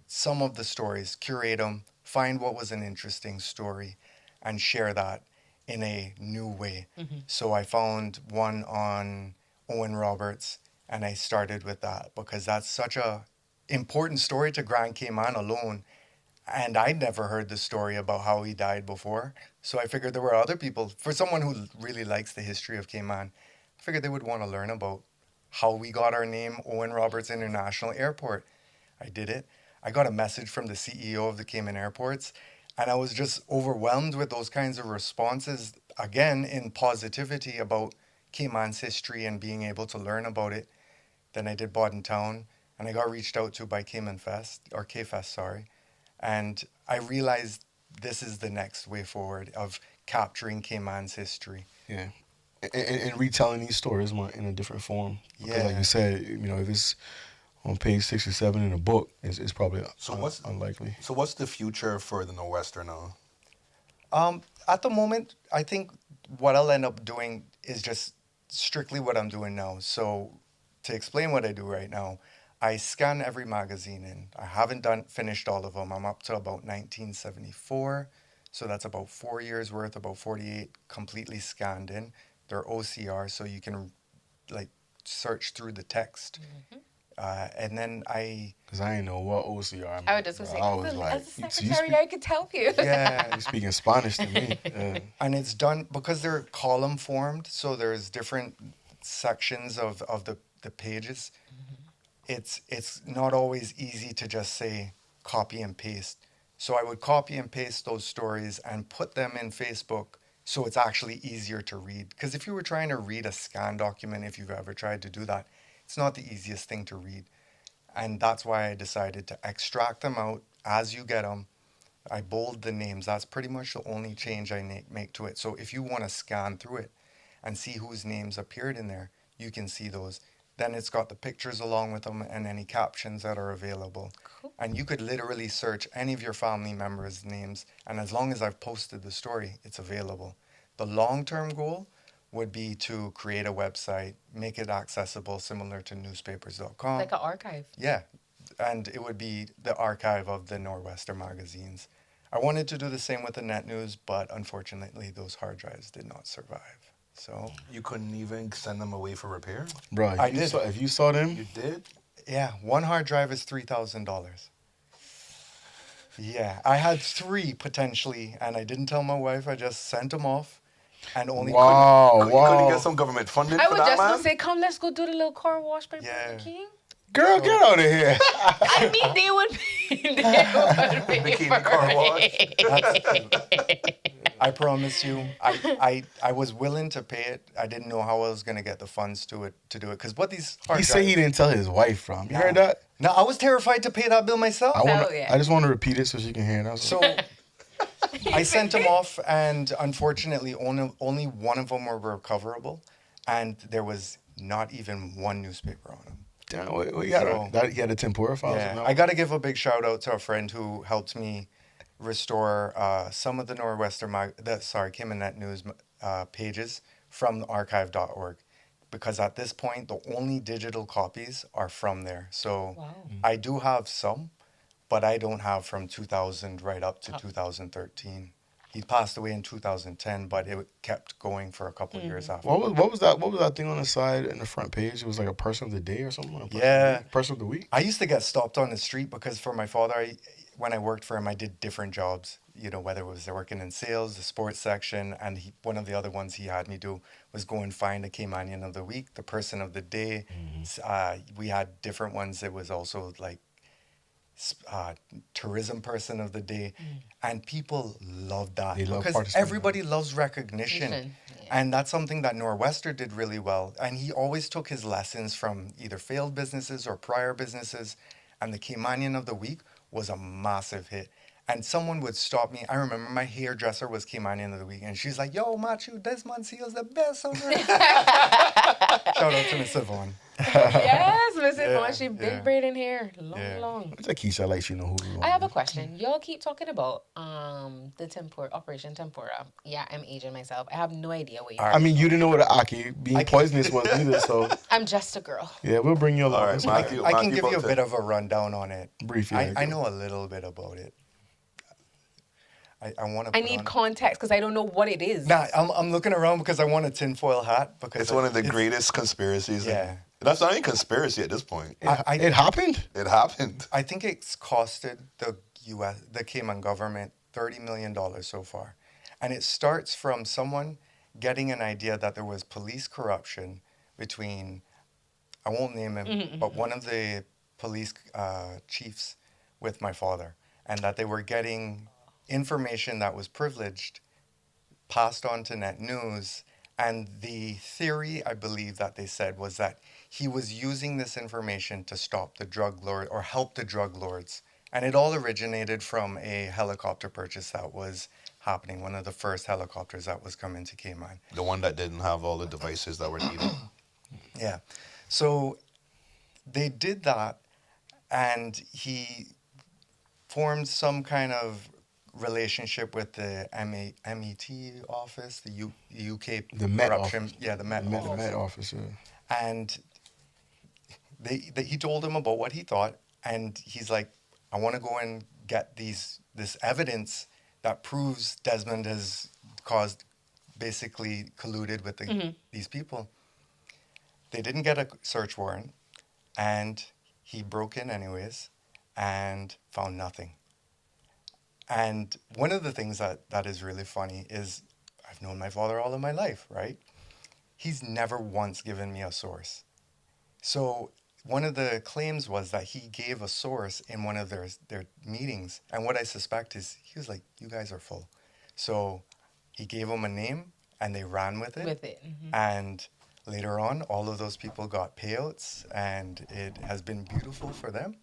some of the stories, curate them, find what was an interesting story, and share that in a new way. Mm-hmm. So I found one on Owen Roberts, And I started with that because that's such a important story to Grand Cayman alone. And I'd never heard the story about how he died before. So I figured there were other people, for someone who really likes the history of Cayman, I figured they would want to learn about how we got our name, Owen Roberts International Airport. I did it. I got a message from the CEO of the Cayman Airports, and I was just overwhelmed with those kinds of responses, again, in positivity about Cayman's history and being able to learn about it. Then I did Bodden Town, and I got reached out to by Cayman Fest, or K-Fest, sorry. And I realized this is the next way forward of capturing Cayman's history.
Yeah. And retelling these stories in a different form. Because like you said, if it's on page 67 in a book, it's probably unlikely.
So what's the future for the Norwester now?
At the moment, I think what I'll end up doing is just strictly what I'm doing now. So to explain what I do right now, I scan every magazine in. I haven't finished all of them. I'm up to about 1974. So that's about 4 years worth, about 48 completely scanned in. They're OCR, so you can search through the text. And then
because I didn't know what OCR.
I would just say, as a secretary, I could help you.
Yeah.
You're speaking Spanish to me.
And it's done because they're column formed, so there's different sections of the pages. It's not always easy to just say copy and paste. So I would copy and paste those stories and put them in Facebook so it's actually easier to read. Because if you were trying to read a scan document, if you've ever tried to do that, it's not the easiest thing to read. And that's why I decided to extract them out as you get them. I bold the names. That's pretty much the only change I make to it. So if you want to scan through it and see whose names appeared in there, you can see those. Then it's got the pictures along with them and any captions that are available. Cool. And you could literally search any of your family members' names. And as long as I've posted the story, it's available. The long-term goal would be to create a website, make it accessible, similar to newspapers.com.
Like an archive.
Yeah. And it would be the archive of the Norwester magazines. I wanted to do the same with the Net News, but unfortunately, those hard drives did not survive. So
you couldn't even send them away for repair?
Bro, if you saw them?
You did?
Yeah, one hard drive is $3,000. Yeah, I had 3 potentially, and I didn't tell my wife. I just sent them off, and only
You couldn't get some government funding
I
for
would
that,
just
man?
gonna say, come, let's go do the little car wash by Burger King.
Girl, get out of here.
I mean, they would pay for
car wash.
I promise you, I was willing to pay it. I didn't know how I was going to get the funds to do it. Because what these hard drives...
He said he didn't tell his wife from. You heard that?
No, I was terrified to pay that bill myself.
I just want to repeat it so she can hear it.
So I sent them off, and unfortunately, only one of them were recoverable. And there was not even one newspaper on them.
Damn, you had a Tempura file?
Yeah, I got to give a big shout out to a friend who helped me restore some of the Cayman Net News pages from archive.org, because at this point the only digital copies are from there. So I do have some, but I don't have from 2000 right up to 2013. He passed away in 2010, but it kept going for a couple of years after.
What was that thing on the side in the front page? It was like a person of the day or something? Person of the week?
I used to get stopped on the street because for my father, when I worked for him, I did different jobs, whether it was working in sales, the sports section, and one of the other ones he had me do was go and find a Caymanian of the week, the person of the day. We had different ones. It was also like tourism person of the day, and people loved that because everybody loves recognition. And that's something that Norwester did really well, and he always took his lessons from either failed businesses or prior businesses, and the Caymanian of the week was a massive hit. And someone would stop me. I remember my hairdresser was Caymanian of the week, and she's like, "Yo, Machu, this Monsieur's the best on earth." Shout out to Miss Yvonne.
Yes, Miss Yvonne. She big braiding hair, long.
It's like Keisha, like she know who you are.
I have a question. Y'all keep talking about the Tempura, Operation Tempura. Yeah, I'm aging myself. I have no idea what
I mean, you didn't know what an aki being poisonous was either, so.
I'm just a girl.
Yeah, we'll bring you along.
All right,
I can give you a bit of a rundown on it.
Briefly.
I know a little bit about it.
I need context because I don't know what it is.
Nah, I'm looking around because I want a tinfoil hat. Because
it's one of the greatest conspiracies That's not even conspiracy at this point.
It happened?
It happened.
I think it's costed the Cayman government $30 million so far. And it starts from someone getting an idea that there was police corruption between, I won't name him, but one of the police chiefs with my father, and that they were getting information that was privileged passed on to net news. And the theory, I believe, that they said was that he was using this information to stop the drug lord or help the drug lords. And it all originated from a helicopter purchase that was happening, one of the first helicopters that was coming to Cayman.
The one that didn't have all the devices that were needed.
Yeah. So they did that, and he formed some kind of relationship with the MET office, the UK
The Met
corruption.
office.
Yeah, the Met
The
office.
Met office, yeah.
And he told him about what he thought, and he's like, I want to go and get this evidence that proves Desmond has basically colluded with these people. They didn't get a search warrant, and he broke in anyways and found nothing. And one of the things that is really funny is I've known my father all of my life, right? He's never once given me a source. So one of the claims was that he gave a source in one of their meetings. And what I suspect is he was like, you guys are full. So he gave them a name and they ran with it. And later on, all of those people got payouts and it has been beautiful for them.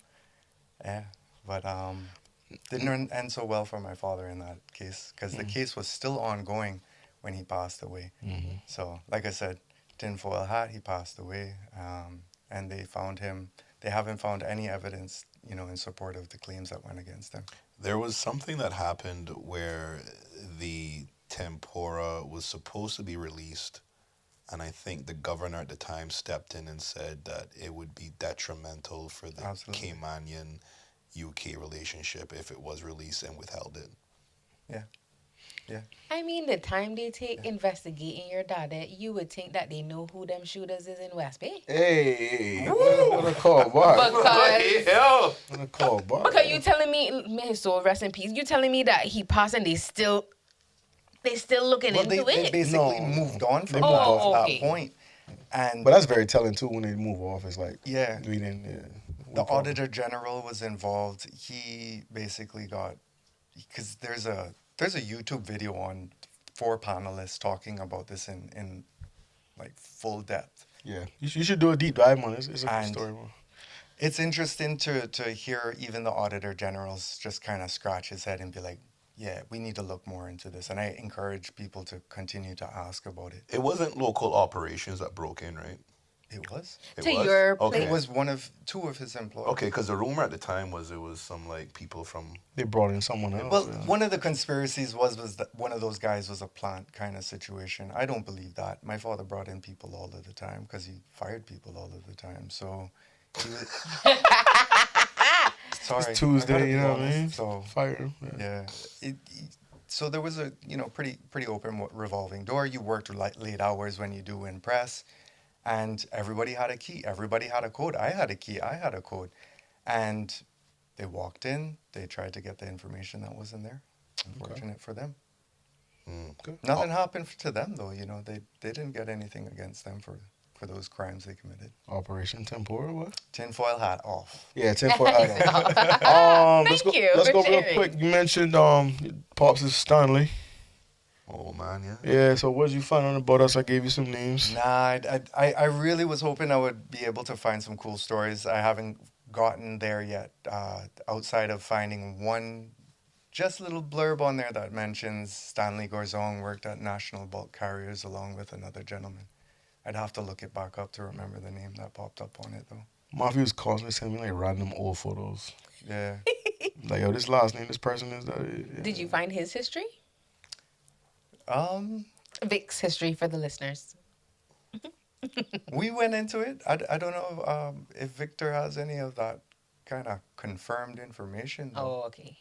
Yeah, but didn't end so well for my father in that case because the case was still ongoing when he passed away. So, like I said, tinfoil hat, he passed away, and they found him. They haven't found any evidence, in support of the claims that went against him.
There was something that happened where the Tempura was supposed to be released, and I think the governor at the time stepped in and said that it would be detrimental for the Caymanian UK relationship if it was released and withheld it.
Yeah.
I mean, the time they take investigating your dad, you would think that they know who them shooters is in West Bay.
Hey, what a call, boy. What a call, boy.
Because you telling me, may his soul rest in peace, you telling me that he passed and they still looking into it?
They basically moved on from that point. And
but that's very telling too when they move off. It's like,
yeah,
we didn't.
The Auditor General was involved. He basically got, because there's a YouTube video on 4 panelists talking about this in like full depth.
Yeah, you should do a deep dive on it. It's a good story, man.
It's interesting to hear even the Auditor General's just kind of scratch his head and be like, yeah, we need to look more into this. And I encourage people to continue to ask about it.
It wasn't local operations that broke in, right?
It was.
Your
okay.
It was two of his employees.
Okay, because the rumor at the time was it was some people from.
They brought in someone else.
Well, one of the conspiracies was that one of those guys was a plant kind of situation. I don't believe that. My father brought in people all of the time because he fired people all of the time. So, he was, sorry,
it's Tuesday, you know what I mean?
So
fire him.
Yeah. So there was a pretty open revolving door. You worked late hours when you do in press. And everybody had a key. Everybody had a code. I had a key. I had a code. And they walked in. They tried to get the information that was in there. Unfortunate for them. Nothing happened to them, though. They didn't get anything against them for those crimes they committed.
Operation Tempura, what?
Tinfoil hat off.
Yeah, tinfoil hat off.
Thank you.
Let's go real
sharing.
quick. You mentioned Pops is Stanley.
Oh man, yeah.
Yeah, so what did you find out about us? I gave you some names.
Nah, I really was hoping I would be able to find some cool stories. I haven't gotten there yet, outside of finding one just little blurb on there that mentions Stanley Gorzong worked at National Bulk Carriers along with another gentleman. I'd have to look it back up to remember the name that popped up on it, though.
Mafia was constantly sending me like random old photos.
Yeah.
Like, yo, this last name, this person is that. Yeah.
Did you find his history? Vic's history for the listeners.
We went into it. I don't know if Victor has any of that kind of confirmed information.
Oh, okay.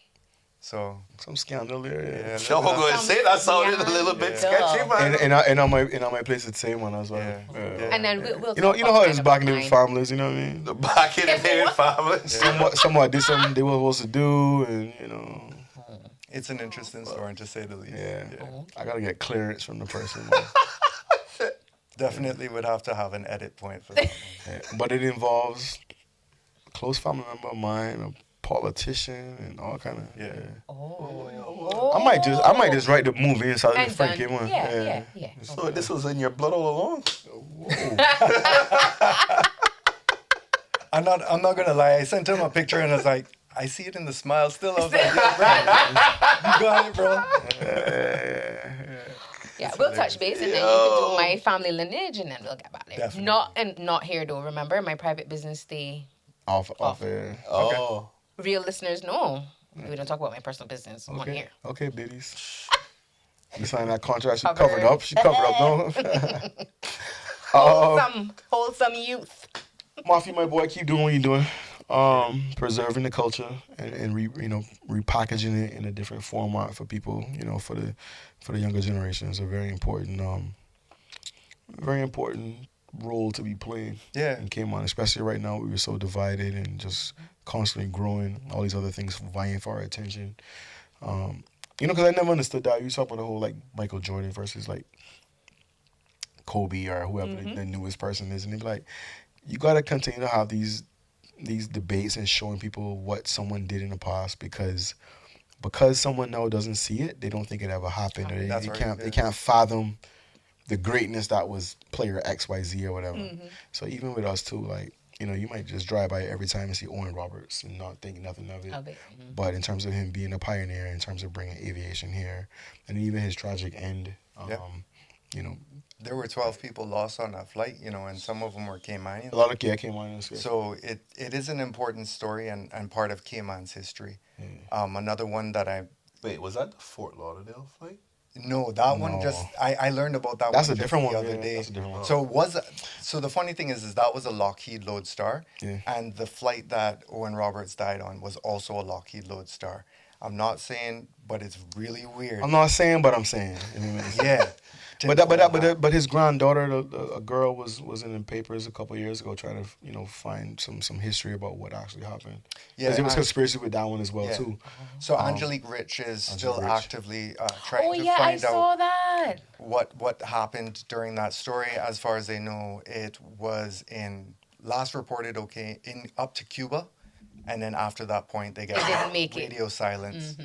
So
some scandal there.
yeah,
So I'm going to say that sounded a little bit sketchy, man.
And on my place it's the same one as well.
Yeah.
And then we'll
You know how it was back in the
mine.
families, you know what I mean?
Back in the day, family.
Somewhat did something they were supposed to do, and you know.
It's an interesting story, to say the least.
Yeah.
Oh.
I gotta get clearance from the person.
Definitely would have to have an edit point for that one.
Yeah. But it involves a close family member of mine, a politician, and all kind of.
Yeah.
Oh.
I might just write the movie inside of the Frankie one.
Yeah.
So this was in your blood all along?
I'm not gonna lie. I sent him a picture and I was like, I see it in the smile still. I was like, yeah, bro, you got it, bro.
Yeah, we'll touch base and then you can do my family lineage and then we'll get back there.
Definitely.
Not here though. Remember, my private business stay.
Off air.
Oh.
Real listeners know we don't talk about my personal business on here.
Okay, biddies. You signed that contract. She covered up. No.
Wholesome youth.
Mafia, my boy, keep doing what you're doing. Preserving the culture and repackaging it in a different format for people, for the younger generation is a very important role to be playing.
Yeah.
And Caymanian, especially right now, we were so divided and just constantly growing, all these other things vying for our attention. Because I never understood that. You talk about the whole like Michael Jordan versus like Kobe or whoever the newest person is, and they're like, you gotta continue to have these debates and showing people what someone did in the past because someone now doesn't see it, they don't think it ever happened, or they can't fathom the greatness that was player XYZ or whatever. So even with us too, like, you might just drive by every time and see Owen Roberts and not think nothing of it. But in terms of him being a pioneer, in terms of bringing aviation here, and even his tragic end,
there were 12 people lost on that flight, and some of them were Caymanians.
A lot of Caymanians. Yeah.
So it is an important story and part of Cayman's history. Another one that
Wait, was that the Fort Lauderdale flight?
No, that one just I learned about that.
That's
one
a different
the
one.
other day.
That's a different one.
So the funny thing is that was a Lockheed Lodestar,
Yeah.
and the flight that Owen Roberts died on was also a Lockheed Lodestar. I'm not saying, but it's really weird.
I'm not saying, but I'm saying.
Yeah.
But his granddaughter, a girl, was in the papers a couple of years ago trying to find some history about what actually happened.
Yeah,
because there was conspiracy with that one as well too.
So Angelique Rich is still actively trying to
I
find
saw
out
that.
what happened during that story. As far as they know, it was last reported up to Cuba, and then after that point they get radio silence.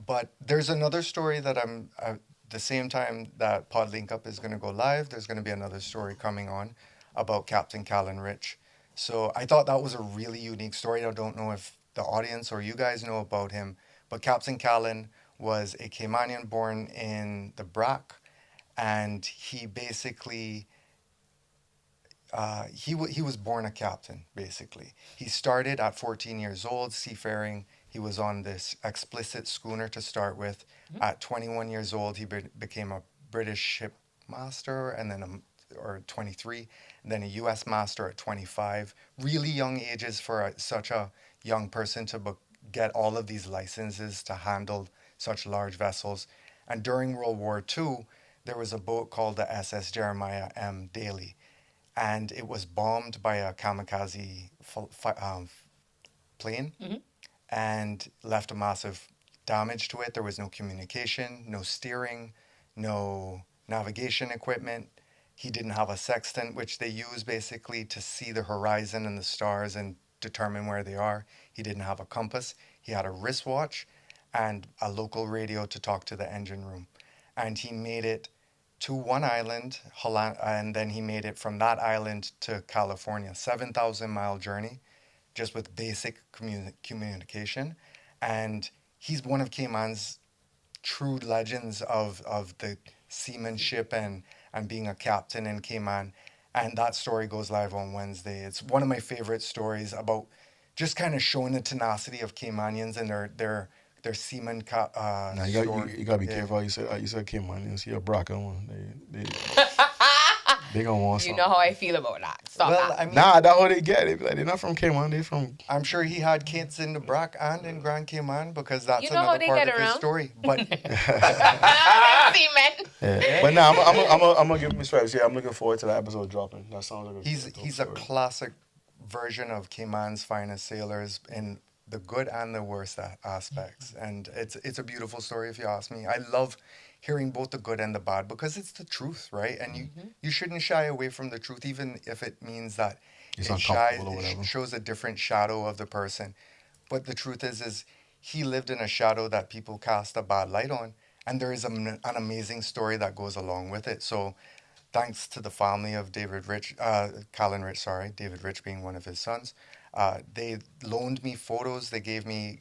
But there's another story that the same time that Pod Link Up is going to go live, there's going to be another story coming on about Captain Callan Rich. So I thought that was a really unique story. I don't know if the audience or you guys know about him, but Captain Callan was a Caymanian born in the BRAC, and he basically he was born a captain. Basically, he started at 14 years old seafaring. He was on this explicit schooner to start with. At 21 years old, he became a British ship master, and then or 23, and then a U.S. master at 25. Really young ages for such a young person to get all of these licenses to handle such large vessels. And during World War II, there was a boat called the SS Jeremiah M. Daly, and it was bombed by a kamikaze plane and left a massive damage to it. There was no communication, no steering, no navigation equipment. He didn't have a sextant, which they use basically to see the horizon and the stars and determine where they are. He didn't have a compass. He had a wristwatch and a local radio to talk to the engine room. And he made it to one island, and then he made it from that island to California, 7,000-mile journey, just with basic communication. And he's one of Cayman's true legends of the seamanship and being a captain in Cayman. And that story goes live on Wednesday. It's one of my favorite stories about just kind of showing the tenacity of Caymanians and their seaman
Now you gotta be careful. You said Caymanians. You're a Braca one. They gonna want
You
something.
know how I feel about that. Stop that.
I mean,
Nah, that's what they get. They be like, they're not from Cayman. They from.
I'm sure he had kids in the Brac and in Grand Cayman because that's
You know how
another
they
part
get
of his
around?
story. But
Seaman.
Yeah. But nah, I'm gonna give him stripes. Yeah, I'm looking forward to that episode dropping. That sounds like
he's
dope
a
story.
classic version of Cayman's finest sailors in the good and the worst aspects. And it's a beautiful story if you ask me. I love hearing both the good and the bad because it's the truth, right? And you shouldn't shy away from the truth, even if it means that
It's
it
uncomfortable or whatever.
shows a different shadow of the person. But the truth is he lived in a shadow that people cast a bad light on. And there is an amazing story that goes along with it. So thanks to the family of David Rich, David Rich being one of his sons, they loaned me photos. They gave me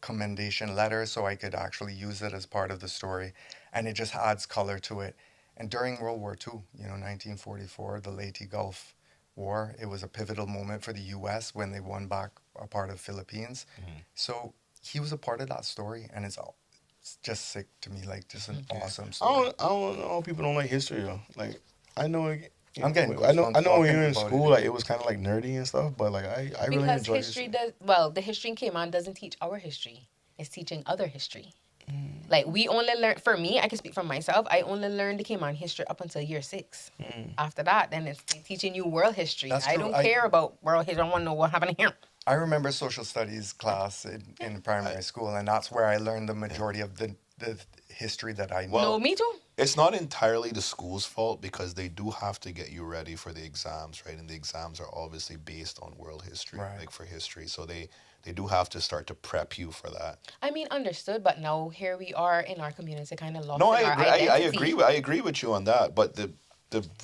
commendation letters so I could actually use it as part of the story. And it just adds color to it. And during World War II, 1944, the Leyte Gulf War, it was a pivotal moment for the U.S. when they won back a part of Philippines. So he was a part of that story, and it's just sick to me, like just an awesome story.
I don't know. People don't like history though. Like I know.
I'm getting
I know
goosebumps
when you're in
talking
school,
about
like it was kind of like nerdy and stuff, but like I really
Because
enjoy
history does, well, the history in Cayman doesn't teach our history. It's teaching other history. Like we only learn, for me, I can speak for myself, I only learned the Cayman history up until year 6. After that, then it's teaching you world history.
That's
I
true.
don't care about world history. I don't want to know what happened here.
I remember social studies class in primary school, and that's where I learned the majority of the history that I know.
No, me too.
It's not entirely the school's fault because they do have to get you ready for the exams, right? And the exams are obviously based on world history,
Right.
like for history. So they do have to start to prep you for that.
I mean, understood, but now here we are in our community kind of lost
No,
in our identity.
I agree with you on that. But the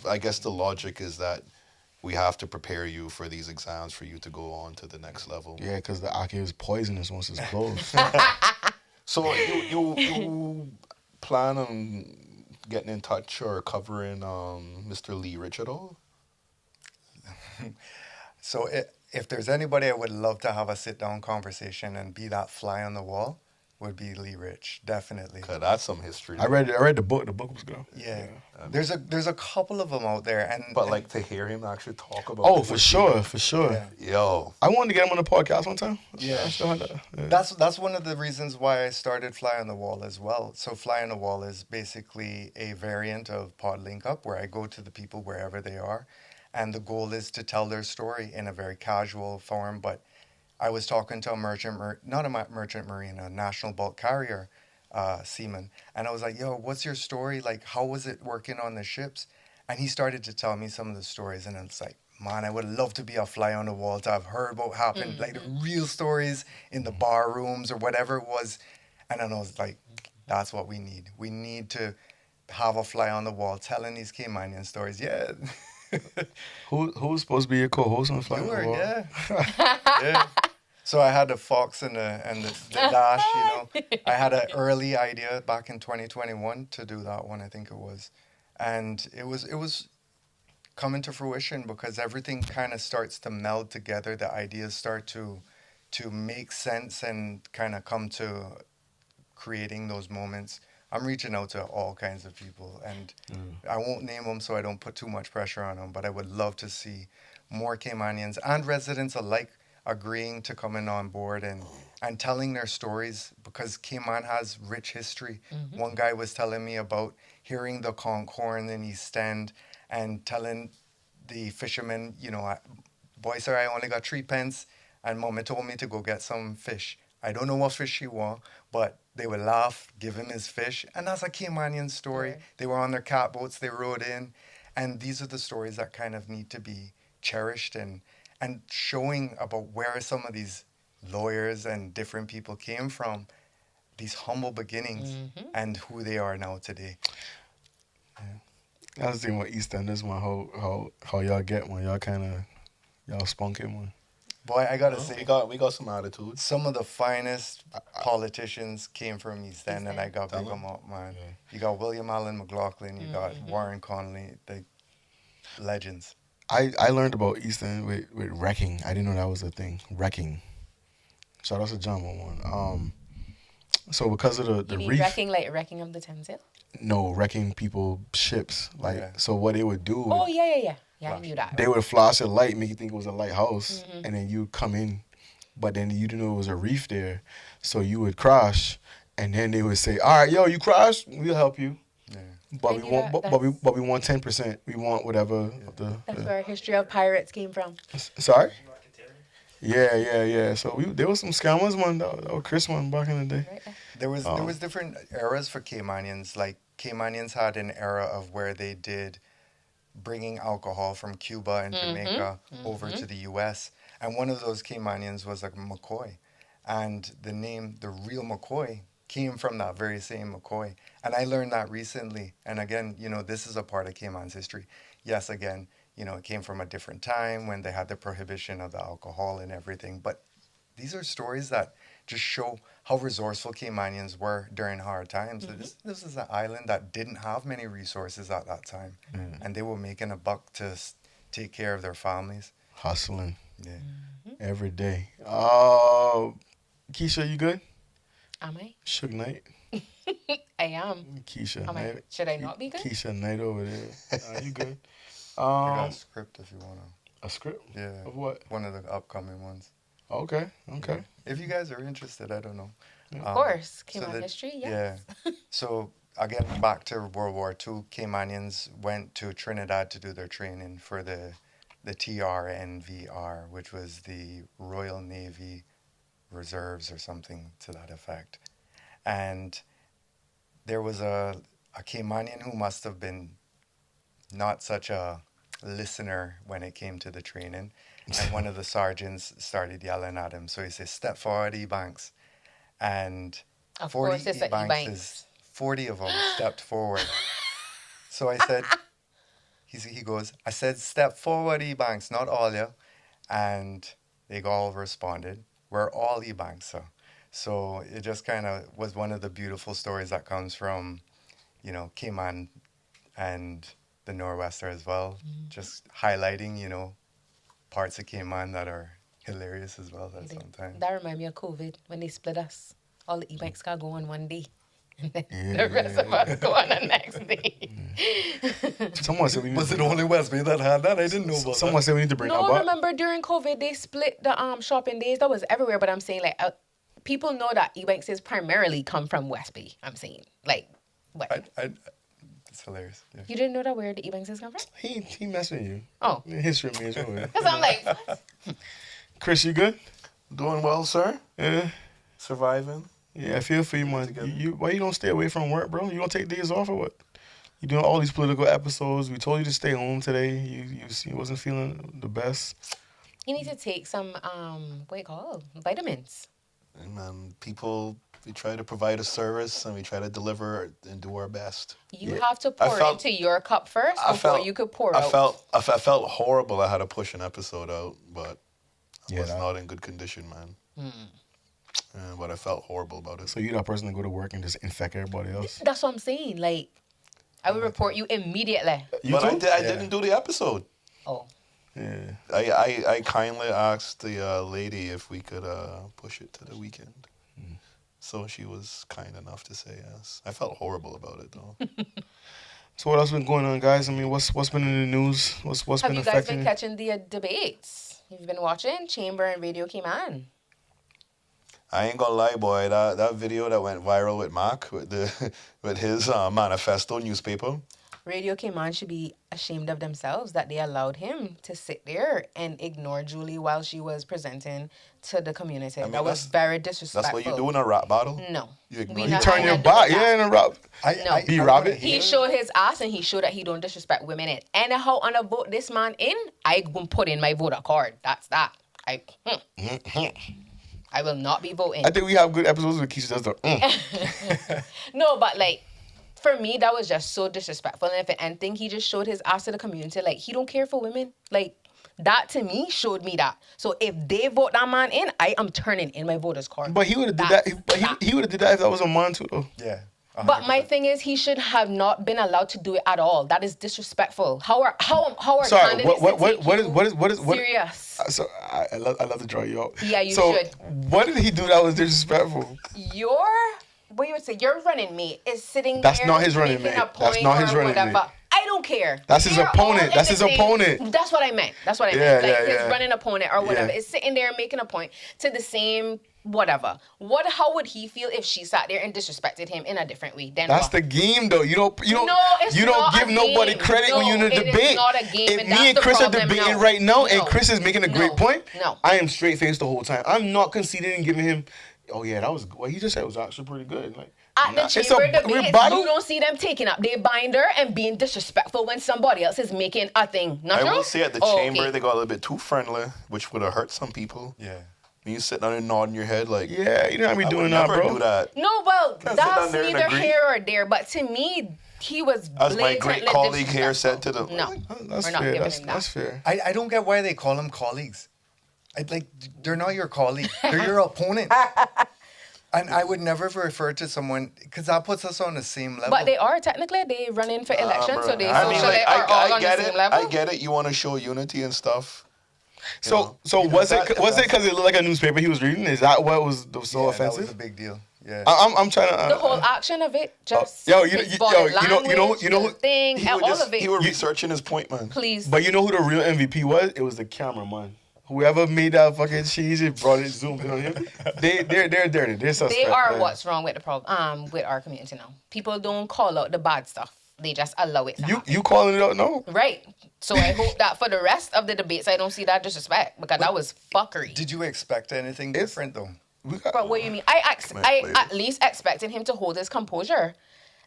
I guess the logic is that we have to prepare you for these exams for you to go on to the next level.
Yeah, because the Aki is poisonous once it's closed.
So you plan on getting in touch or covering Mr. Lee Rich at all?
So if there's anybody I would love to have a sit-down conversation and be that fly on the wall, would be Lee Rich, definitely.
'Cause that's some history.
I read the book. The book was good.
Yeah. There's a couple of them out there, and
But like to hear him actually talk about
Oh,
it
for
would
sure, for sure.
Yeah.
be- Yo.
I wanted to get him on the podcast one time.
Yeah.
I still had that. Yeah.
That's one of the reasons why I started Fly on the Wall as well. So Fly on the Wall is basically a variant of Pod Link Up, where I go to the people wherever they are, and the goal is to tell their story in a very casual form. But I was talking to a merchant marine, a national bulk carrier seaman, and I was like, "Yo, what's your story? Like, how was it working on the ships?" And he started to tell me some of the stories, and it's like, man, I would love to be a fly on the wall to have heard what happened, like the real stories in the bar rooms or whatever it was. And then I was like, that's what we need. We need to have a fly on the wall telling these Caymanian stories. Yeah.
Who's supposed to be your co-host on Fly on
You
the
were,
Wall?
yeah. Yeah. So I had the Fox and the Dash, I had an early idea back in 2021 to do that one, I think it was. And it was coming to fruition because everything kind of starts to meld together. The ideas start to make sense and kind of come to creating those moments. I'm reaching out to all kinds of people, and I won't name them so I don't put too much pressure on them, but I would love to see more Caymanians and residents alike agreeing to coming on board and telling their stories, because Cayman has rich history. One guy was telling me about hearing the conch horn in East End and telling the fishermen, boy, sir, I only got 3 pence, and Mama told me to go get some fish. I don't know what fish he want, but they would laugh, give him his fish, and that's a Caymanian story. Right. They were on their catboats, they rowed in, and these are the stories that kind of need to be cherished and showing about where some of these lawyers and different people came from, these humble beginnings, and who they are now today.
I was thinking about East End. This one, how y'all get one. Y'all spunk it one.
Boy, I gotta say,
we got some attitude.
Some of the finest politicians came from East End, and I got to big them up, man. Yeah. You got William Allen McLaughlin, you got Warren Connolly, the legends.
I learned about East End with wrecking. I didn't know that was a thing. Wrecking. Shout out to John one. So because of the
You mean
reef,
wrecking of the Thames?
no, wrecking people ships. Like so, what they would do?
Oh yeah. I knew that.
They would flash a light, make you think it was a lighthouse, and then you come in, but then you didn't know it was a reef there, so you would crash, and then they would say, "All right, yo, you crashed, we'll help you."
Yeah.
But we want, but we want 10%. We want whatever.
That's where our history of pirates came from.
Sorry. Yeah. So there was some scammers one that was Chris one back in the day.
Right.
There was different eras for Caymanians. Like Caymanians had an era of where they did bringing alcohol from Cuba and Jamaica over to the U.S. And one of those Caymanians was like McCoy, and the name, the real McCoy, came from that very same McCoy. And I learned that recently. And again, this is a part of Cayman's history. Yes, again, it came from a different time when they had the prohibition of the alcohol and everything. But these are stories that just show how resourceful Caymanians were during hard times. This is an island that didn't have many resources at that time. And they were making a buck to take care of their families.
Hustling.
Yeah.
Every day. Keisha, you good?
Am I?
Suge Knight.
I am.
Keisha.
Am I? Should I not be good?
Keisha Knight over there. You good?
I got a script if you want to.
A script?
Yeah.
Of what?
One of the upcoming ones.
Okay.
If you guys are interested, I don't know.
Of course. Cayman history, yes.
Yeah. So, again, back to World War II, Caymanians went to Trinidad to do their training for the TRNVR, which was the Royal Navy Reserves or something to that effect. And there was a Caymanian who must have been not such a listener when it came to the training. And one of the sergeants started yelling at him. So he says, "Step forward, E-Banks." And
Of
40
course it's a E-Banks.
40 of them stepped forward. So I said, he goes, "I said, step forward, E-Banks, not all you." And they all responded, "We're all E-Banks." So it just kind of was one of the beautiful stories that comes from, Cayman and the Norwester as well. Just highlighting, parts of Cayman that are hilarious as well at sometimes.
That reminds me of COVID when they split us. All the E-Banks got go on one day. And then the rest of us go on the next day.
Someone said we need
Was it only West Bay that had that? I didn't know about
Someone said we need to bring that
No,
back.
remember during COVID, they split the shopping days. That was everywhere. But I'm saying, people know that E-Banks is primarily come from West Bay. I'm saying, what?
It's hilarious. Yeah.
You didn't know that where the E-Banks is come from?
He messing you.
Oh.
History major.
Because I'm like, what?
Chris, you good?
Doing well, sir.
Yeah.
Surviving.
Yeah, I feel for you, man. Why you don't stay away from work, bro? You don't take days off or what? You doing all these political episodes. We told you to stay home today. You wasn't feeling the best.
You need to take some, vitamins.
And we try to provide a service and we try to deliver and do our best.
You have to pour into your cup first before you could pour out.
I felt horrible. I had to push an episode out, but I was not in good condition, man. But I felt horrible about it.
So you that person to go to work and just infect everybody else?
That's what I'm saying. I would report you immediately.
I didn't do the episode.
Oh.
Yeah.
I kindly asked the lady if we could push it to the weekend. So she was kind enough to say yes. I felt horrible about it though.
So what else been going on, guys? I mean, what's been in the news? What's
Have
been
you
affecting?
guys been catching the debates? You've been watching Chamber and Radio Cayman.
I ain't gonna lie, boy. That video that went viral with Mark with his manifesto newspaper.
Radio Cayman should be ashamed of themselves that they allowed him to sit there and ignore Julie while she was presenting to the community. I mean, that was very disrespectful.
That's what you do in a rap battle?
No.
You
turn your back, in a rap.
No.
Robert.
He showed his ass and he showed that he don't disrespect women. And anyhow, on a vote this man in, I gonna put in my voter card. That's that. I will not be voting.
I think we have good episodes where Keisha does the
No, but for me, that was just so disrespectful. And if anything, he just showed his ass to the community. He don't care for women. That to me showed me that. So if they vote that man in, I am turning in my voter's card.
But he would have did that. But he would have did that if that was a man too, though.
Yeah. 100%.
But my thing is, he should have not been allowed to do it at all. That is disrespectful. How are
Sorry,
candidates
what is
serious?
So I love to draw you out.
Yeah, you
so
should.
What did he do that was disrespectful?
what you would say, your running mate is sitting
That's
there.
not his running
making
mate.
a
That's
point
not his
or
running
whatever.
mate.
I don't care.
That's his
They're
opponent.
all in
That's
the
his
same-
opponent.
That's what I meant. That's what I
Yeah,
meant. Like
yeah,
his
yeah.
running opponent or whatever
Yeah.
is sitting there making a point to the same whatever. How would he feel if she sat there and disrespected him in a different way? Then
That's
what?
the game, though. You don't
No, it's
you don't
not
give
a
nobody
game.
credit when you're in a
No, it is
debate.
not a game,
If
and
me
that's
and
the
Chris are
problem
debating
now.
right now, and
No.
Chris is making a great
No.
point,
No.
I am straight faced the whole time. I'm not conceding and giving him. Oh yeah, that was what he just said was actually pretty good. Like
At the
it's a
chamber debates,
rebuttal.
you don't see them taking up their binder and being disrespectful when somebody else is making a thing. Not
I
true?
will say at the
Oh,
chamber
okay.
they got a little bit too friendly, which would have hurt some people.
Yeah.
And you sitting down and nodding your head like,
Yeah, you know how we
I
doing
would
that,
never
bro.
do that.
No, well,
Can't sit down
that's
there and
neither
agree.
here or there. But to me, he was
As my great
blatantly
colleague here said to them.
No,
That's
we're not
fair.
giving
That's,
him that.
that's fair.
I don't get why they call them colleagues. They're not your colleague. They're your opponent. And I would never refer to someone because that puts us on the same level.
But they are technically they run in for elections, so they
I mean,
socially
like,
are all
I
on
get
the
it.
same level.
I get it. You want to show unity and stuff.
So
You know,
was it
that-
because it looked like a newspaper he was reading? Is that what was so
Yeah, that was
offensive?
a big deal. Yeah.
I'm trying to.
The whole action of it, just
yo, you-
his
you-
body
yo, you know-
language,
you know
the
who-
thing,
He
and
would
all
just,
of it.
he was researching his point, man.
Please,
But you know who the real MVP was? It was the cameraman. Whoever made that fucking shit, he just brought it, zoomed in on him. They're dirty. They're suspect.
they are
yeah.
what's wrong with the problem with our community now. People don't call out the bad stuff; they just allow it to happen.
You calling it out? No.
Right. So I hope that for the rest of the debates, I don't see that disrespect because that was fuckery.
Did you expect anything different though?
But what do you mean? I at least expected him to hold his composure.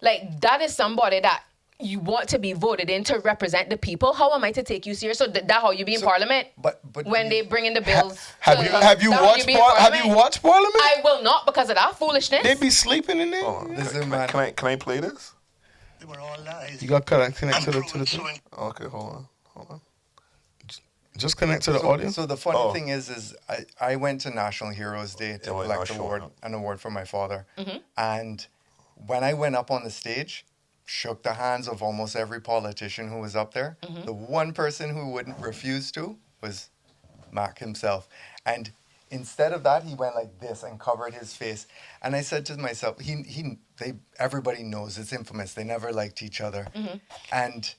Like that is somebody that you want to be voted in to represent the people. How am I to take you serious? So that how you be in Parliament?
But
when they bring in the bills,
Have you watched Parliament?
I will not because of that foolishness.
They be sleeping in there.
Hold on.
This is
Can
mad.
I play this?
They were all lies.
You got to connect to the thing.
Okay, hold on.
Just connect to the audio.
So the funny
Oh.
thing is I went to National Heroes Day to
Yeah, well,
collect
not showing
an award for my father.
Mm-hmm.
And when I went up on the stage, shook the hands of almost every politician who was up there.
Mm-hmm.
The one person who wouldn't refuse to was Mac himself. And instead of that, he went like this and covered his face. And I said to myself, everybody knows it's infamous. They never liked each other.
Mm-hmm.
And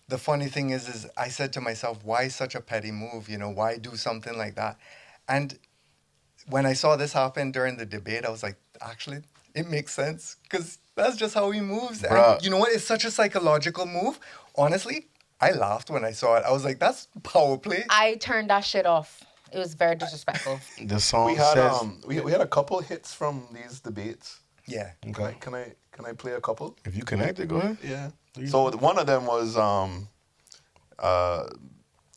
the funny thing is I said to myself, why such a petty move? You know, why do something like that? And when I saw this happen during the debate, I was like, actually, it makes sense because that's just how he moves.
Bruh.
And you know what? It's such a psychological move. Honestly, I laughed when I saw it. I was like, that's power play.
I turned that shit off. It was very disrespectful.
The song
We had
says.
we had a couple hits from these debates.
Yeah.
Okay.
Can I play a couple?
If you connect it, go ahead.
Yeah. So one of them was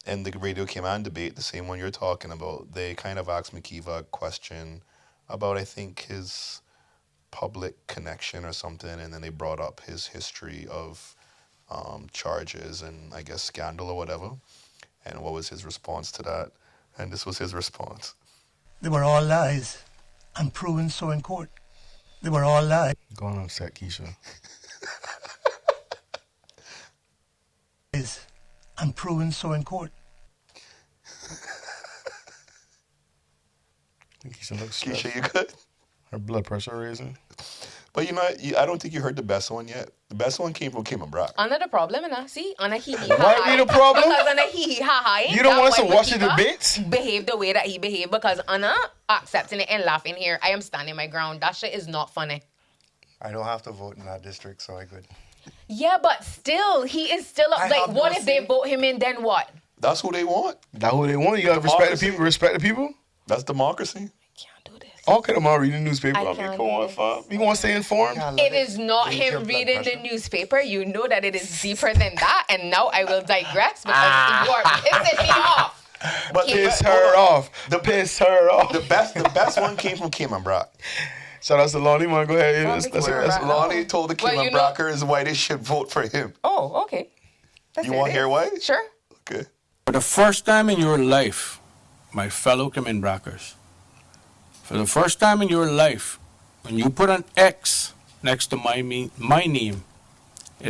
in the Radio Cayman debate, the same one you're talking about. They kind of asked McKeeva a question about, I think, his public connection or something, and then they brought up his history of charges and I guess scandal or whatever. And what was his response to that? And this was his response.
They were all lies and proven so in court. They were all lies
Go on upset, Keisha.
and proven so in court.
Keisha looks stressed.
Keisha, you good?
Her blood pressure raising.
But you know, I don't think you heard the best one yet. The best one came from Cayman Brock.
Under the problem, and see, on a hee hee.
Why be the problem?
Because on a hee hee ha ha.
You don't want us to watch the debates?
Behave the way that he behaved because Anna accepting it and laughing here. I am standing my ground. That shit is not funny.
I don't have to vote in that district, so I could.
Yeah, but still, he is still up.
I
Like,
have
what
no
if they
say.
vote him in? Then what?
That's who they want.
That's who they want. You gotta respect the
Democracy.
people. Respect the people.
That's democracy.
Can't do this.
Okay, I'm reading the newspaper.
I
I mean,
can't
come
do
on,
this.
fam. You want to stay informed?
It is not
Raise your
him
blood
reading the
pressure.
newspaper. You know that it is deeper than that. And now I will digress because you are pissing me off.
But
Piss
the-
her off. Piss her off.
The best one came from Cayman Brock.
Shout out to Lonnie, man. Go ahead.
Lonnie
That's
Cayman
it.
Brock.
Lonnie told the
Well,
Cayman
you know-
Brockers why they should vote for him.
Oh, okay. That's
You
it,
want to
it
hear
is.
why?
Sure.
Okay.
For the first time in your life, my fellow Cayman Brockers, for the first time in your life, when you put an X next to my name,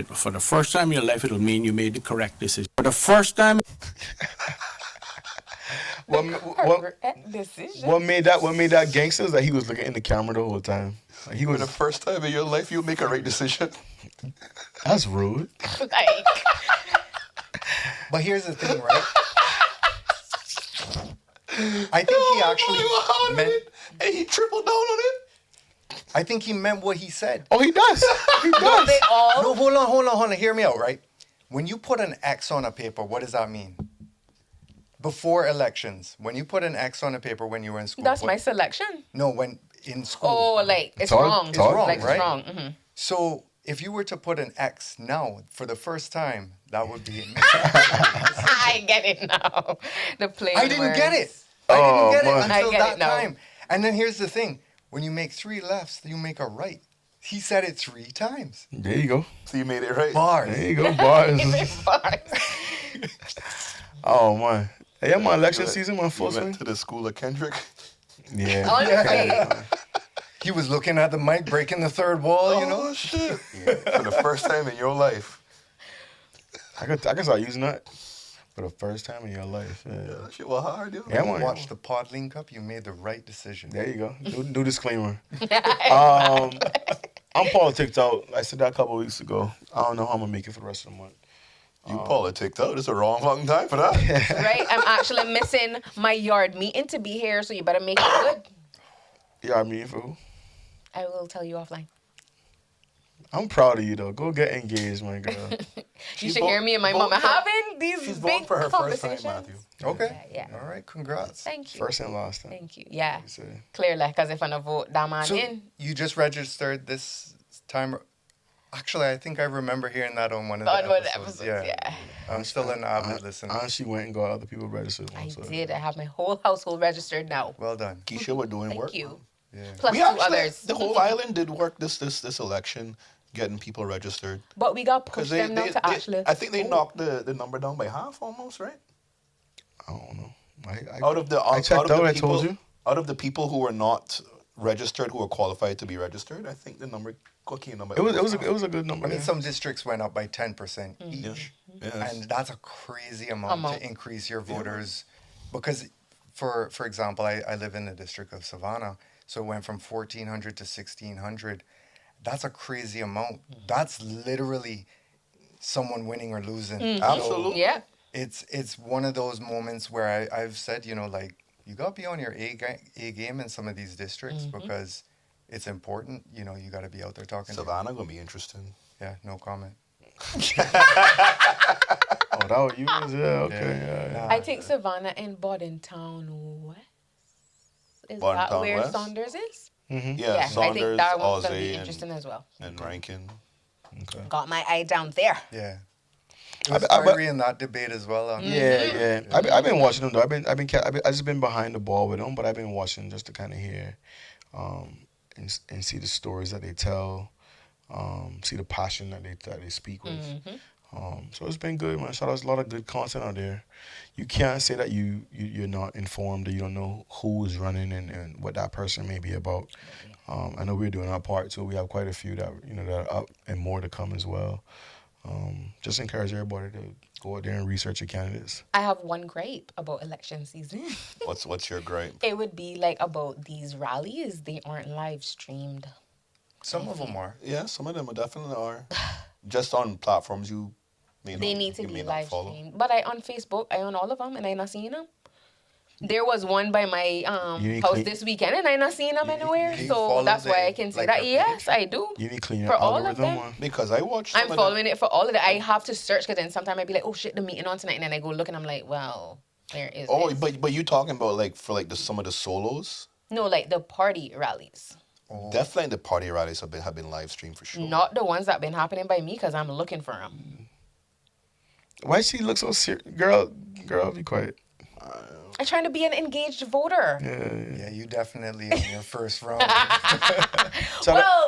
for the first time in your life, it'll mean you made the correct decision. For the first time,
Decision.
What made that gangster is that he was looking in the camera the whole time. Like he
For
was.
the first time in your life, you make a right decision.
That's rude.
Like,
But here's the thing, right? I think he actually meant.
And he tripled down on it.
I think he meant what he said.
Oh, he does. He does.
they all.
No, hold on. Hear me out, right? When you put an X on a paper, what does that mean? Before elections, when you put an X on a paper when you were in school.
That's my selection.
No, when in school.
Oh, like it's
Todd-
wrong.
Todd-
It's wrong,
like
right?
it's wrong. Mm-hmm.
So if you were to put an X now for the first time, that would be it.
I get it now. The play.
I didn't get it.
Oh,
I didn't get
man.
it until
I get
that
it now.
time. And then here's the thing. When you make 3 lefts, you make a right. He said it 3 times.
There you go.
So you made it right.
Bars.
There you go, bars.
Bars.
Oh man. Hey, I'm on election
You
season, my full
You
swing.
went to the school of Kendrick.
Yeah.
Honestly,
He was looking at the mic, breaking the third wall, you know?
Oh, shit. For the first time in your life.
I can start using that for the first time in your life. Yeah.
That shit was hard, yo.
Yeah, I'm on
Watch the pod link up, you made the right decision.
There you go. Do disclaimer. I'm politics out. I said that a couple of weeks ago. I don't know how I'm gonna make it for the rest of the month.
You politicked out. It's a wrong fucking time for that.
right? I'm actually missing my yard meeting to be here, so you better make it good.
Yeah, I mean, for who?
I will tell you offline.
I'm proud of you though. Go get engaged, my girl.
You should hear me and my mama having these
She's
big
voting for her first time,
conversations.
Matthew.
Okay.
Yeah.
All right, congrats.
Thank you.
First and last time.
Thank you. Yeah.
You say.
Clearly, because if I don't vote that man
So
in,
you just registered this time. Actually, I think I remember hearing that on one of the
on one
episodes.
episode, yeah.
I'm still an avid listener.
And she went and got other people registered.
I
so.
did. I have my whole household registered now.
Well done.
Keisha, we're doing
Thank
work.
you.
Yeah.
Plus
We
2
actually,
others.
the whole island did work this election, getting people registered.
But we got
Because
pushed them now to actually.
I think they knocked the number down by half almost, right?
I don't know.
Out of the
I checked out. I
people,
told you.
Out of the people who were not registered, who were qualified to be registered, I think the number cookie number.
It was a good number.
I mean,
yeah.
some districts went up by 10% each.
Yes.
And that's a crazy amount to increase your voters. Because, for example, I live in the district of Savannah, so it went from 1,400 to 1,600. That's a crazy amount. That's literally someone winning or losing. So
Absolutely.
Yeah.
it's one of those moments where I've said, you know, like, you got to be on your A game in some of these districts because it's important. You know, you got to be out there talking.
Savannah gonna be interesting.
Yeah, no comment.
Oh, that was you? Yeah, okay. Yeah.
I think Savannah and Bordentown West. Is that
Bordentown
where
West?
Saunders is?
Yeah,
I
Saunders,
think that one's going to be
Ozzy,
interesting as well.
and Rankin.
Got my eye down there.
Yeah. It was
I-
fiery in that debate as well.
Yeah. I've been watching them though. I just been behind the ball with them, but I've been watching just to kind of hear, and see the stories that they tell, see the passion that they speak with. So it's been good, man. Shout out, there's a lot of good content out there. You can't say that you're not informed or you don't know who is running and what that person may be about. I know we're doing our part too. We have quite a few that that are up and more to come as well. Just encourage everybody to go out there and research your candidates.
I have one gripe about election season.
What's your gripe?
It would be like about these rallies. They aren't live streamed.
Some of them are.
Yeah, some of them definitely are. Just on platforms you may
They
not,
need to
you
be
may not
live
follow.
streamed. But I on Facebook, I own all of them, and I not seeing them. There was one by my
You need
house
clean-
this weekend, and I not seeing them anywhere.
you
So
follow
that's why I can say
like
that.
the
Yes,
page?
I do.
You need to clean your
For all of
algorithm.
them?
Man.
Because I watched.
I'm following it for all of it. I have to search because then sometimes I'd be like, oh shit, the meeting on tonight, and then I go look and I'm like, well, there is.
Oh,
this.
but you talking about like for like some of the solos?
No, like the party rallies,
Definitely the party rallies have been live streamed for sure.
not the ones that been happening by me because I'm looking for them.
Why she look so serious? Girl, be quiet.
I'm trying to be an engaged voter.
Yeah, you definitely in your first round.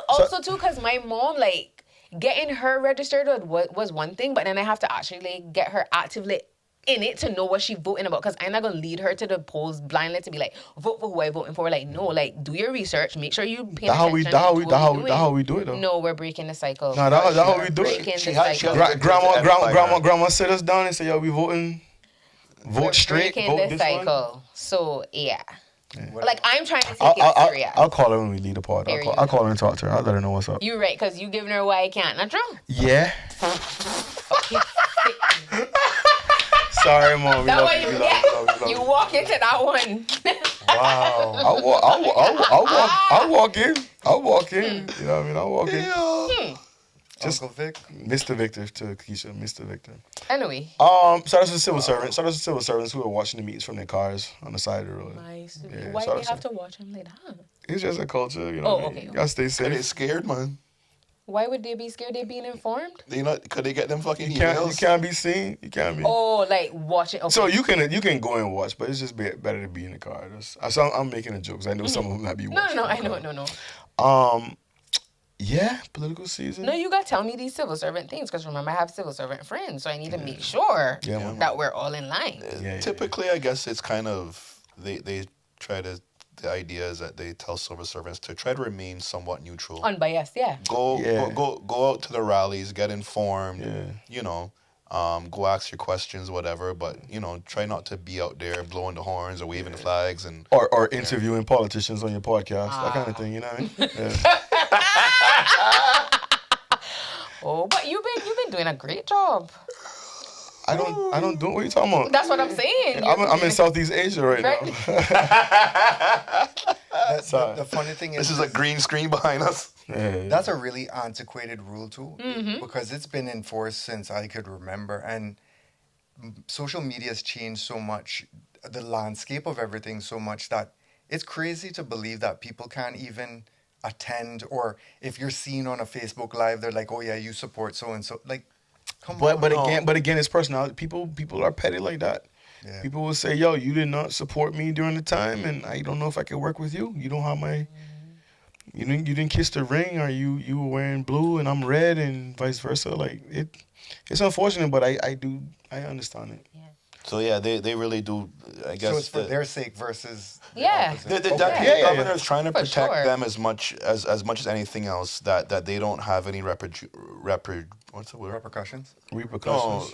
Also too, because my mom, like, getting her registered was one thing, but then I have to actually get her actively in it to know what she's voting about. Because I'm not gonna lead her to the polls blindly to be like, vote for who I'm voting for. Like, no, like, do your research, make sure you pay
That's how we
attention.
how we do it though.
No, we're breaking the cycle.
No, that's how we do
Breaking
it.
the
had-
cycle.
had-
Grandma sit us down and say, yo, we voting. Vote straight,
breaking
vote
the
this one.
cycle. So yeah.
What-
Like I'm trying to take it serious.
I'll call her when we leave the pod.
There you
I'll
go.
call her and talk to her. I'll let her know what's up.
You right, because you giving her why I can't. Not true.
Yeah. Sorry, Mom.
That one you get. You walk into that one.
Wow.
I'll walk in. I'll walk in. You know what I mean? I'll walk in. Just
Uncle Vic.
Mr. Victor to Keisha. Mr. Victor.
Anyway.
Shout out to the civil servants. Shout out to civil servants who are watching the meets from their cars on the side of the road.
Nice.
Yeah,
Why
shout
do
out
they have to watch him like that?
It's just a culture, you know.
Oh,
what I mean?
okay.
You gotta stay
They
safe.
scared, man.
Why would they be scared? They being informed?
They not. Could they get them fucking
You
emails?
can't be seen. You can't be.
Oh, like watching. Okay.
So you can go and watch, but it's just better to be in the car. I'm making a joke 'cause I know some of them might be watching.
no,
in
I
the
know.
car. Yeah, political season.
No, you gotta tell me these civil servant things because remember I have civil servant friends, so I need to make sure that we're all in line.
Typically, I guess it's kind of they try to. The idea is that they tell civil servants to try to remain somewhat neutral.
Unbiased, yeah.
Go out to the rallies, get informed.
Yeah.
You know, go ask your questions, whatever. But you know, try not to be out there blowing the horns or waving the flags and
Or interviewing politicians on your podcast, that kind of thing. You know what I mean? Yeah.
Oh, but you've been doing a great job.
I don't do what you talking about.
That's what I'm saying.
I'm in Southeast Asia right now.
The funny thing is,
this is a green screen behind us.
Yeah.
that's a really antiquated rule too, because it's been enforced since I could remember, and social media has changed so much, the landscape of everything so much that it's crazy to believe that people can't even attend, or if you're seen on a Facebook Live, they're like, oh yeah, you support so and so. Like, come on.
But again, it's personality. People are petty like that.
Yeah.
People will say, "Yo, you did not support me during the time, and I don't know if I can work with you. You don't have my, you didn't kiss the ring, or you were wearing blue and I'm red, and vice versa. Like it's unfortunate, but I understand it.
So yeah, they really do. I guess
So it's for their sake versus
Yeah.
the opposite.
The governor is trying to
For
protect
sure.
them as much as anything else, that they don't have any what's the word?
Repercussions.
Repercussions.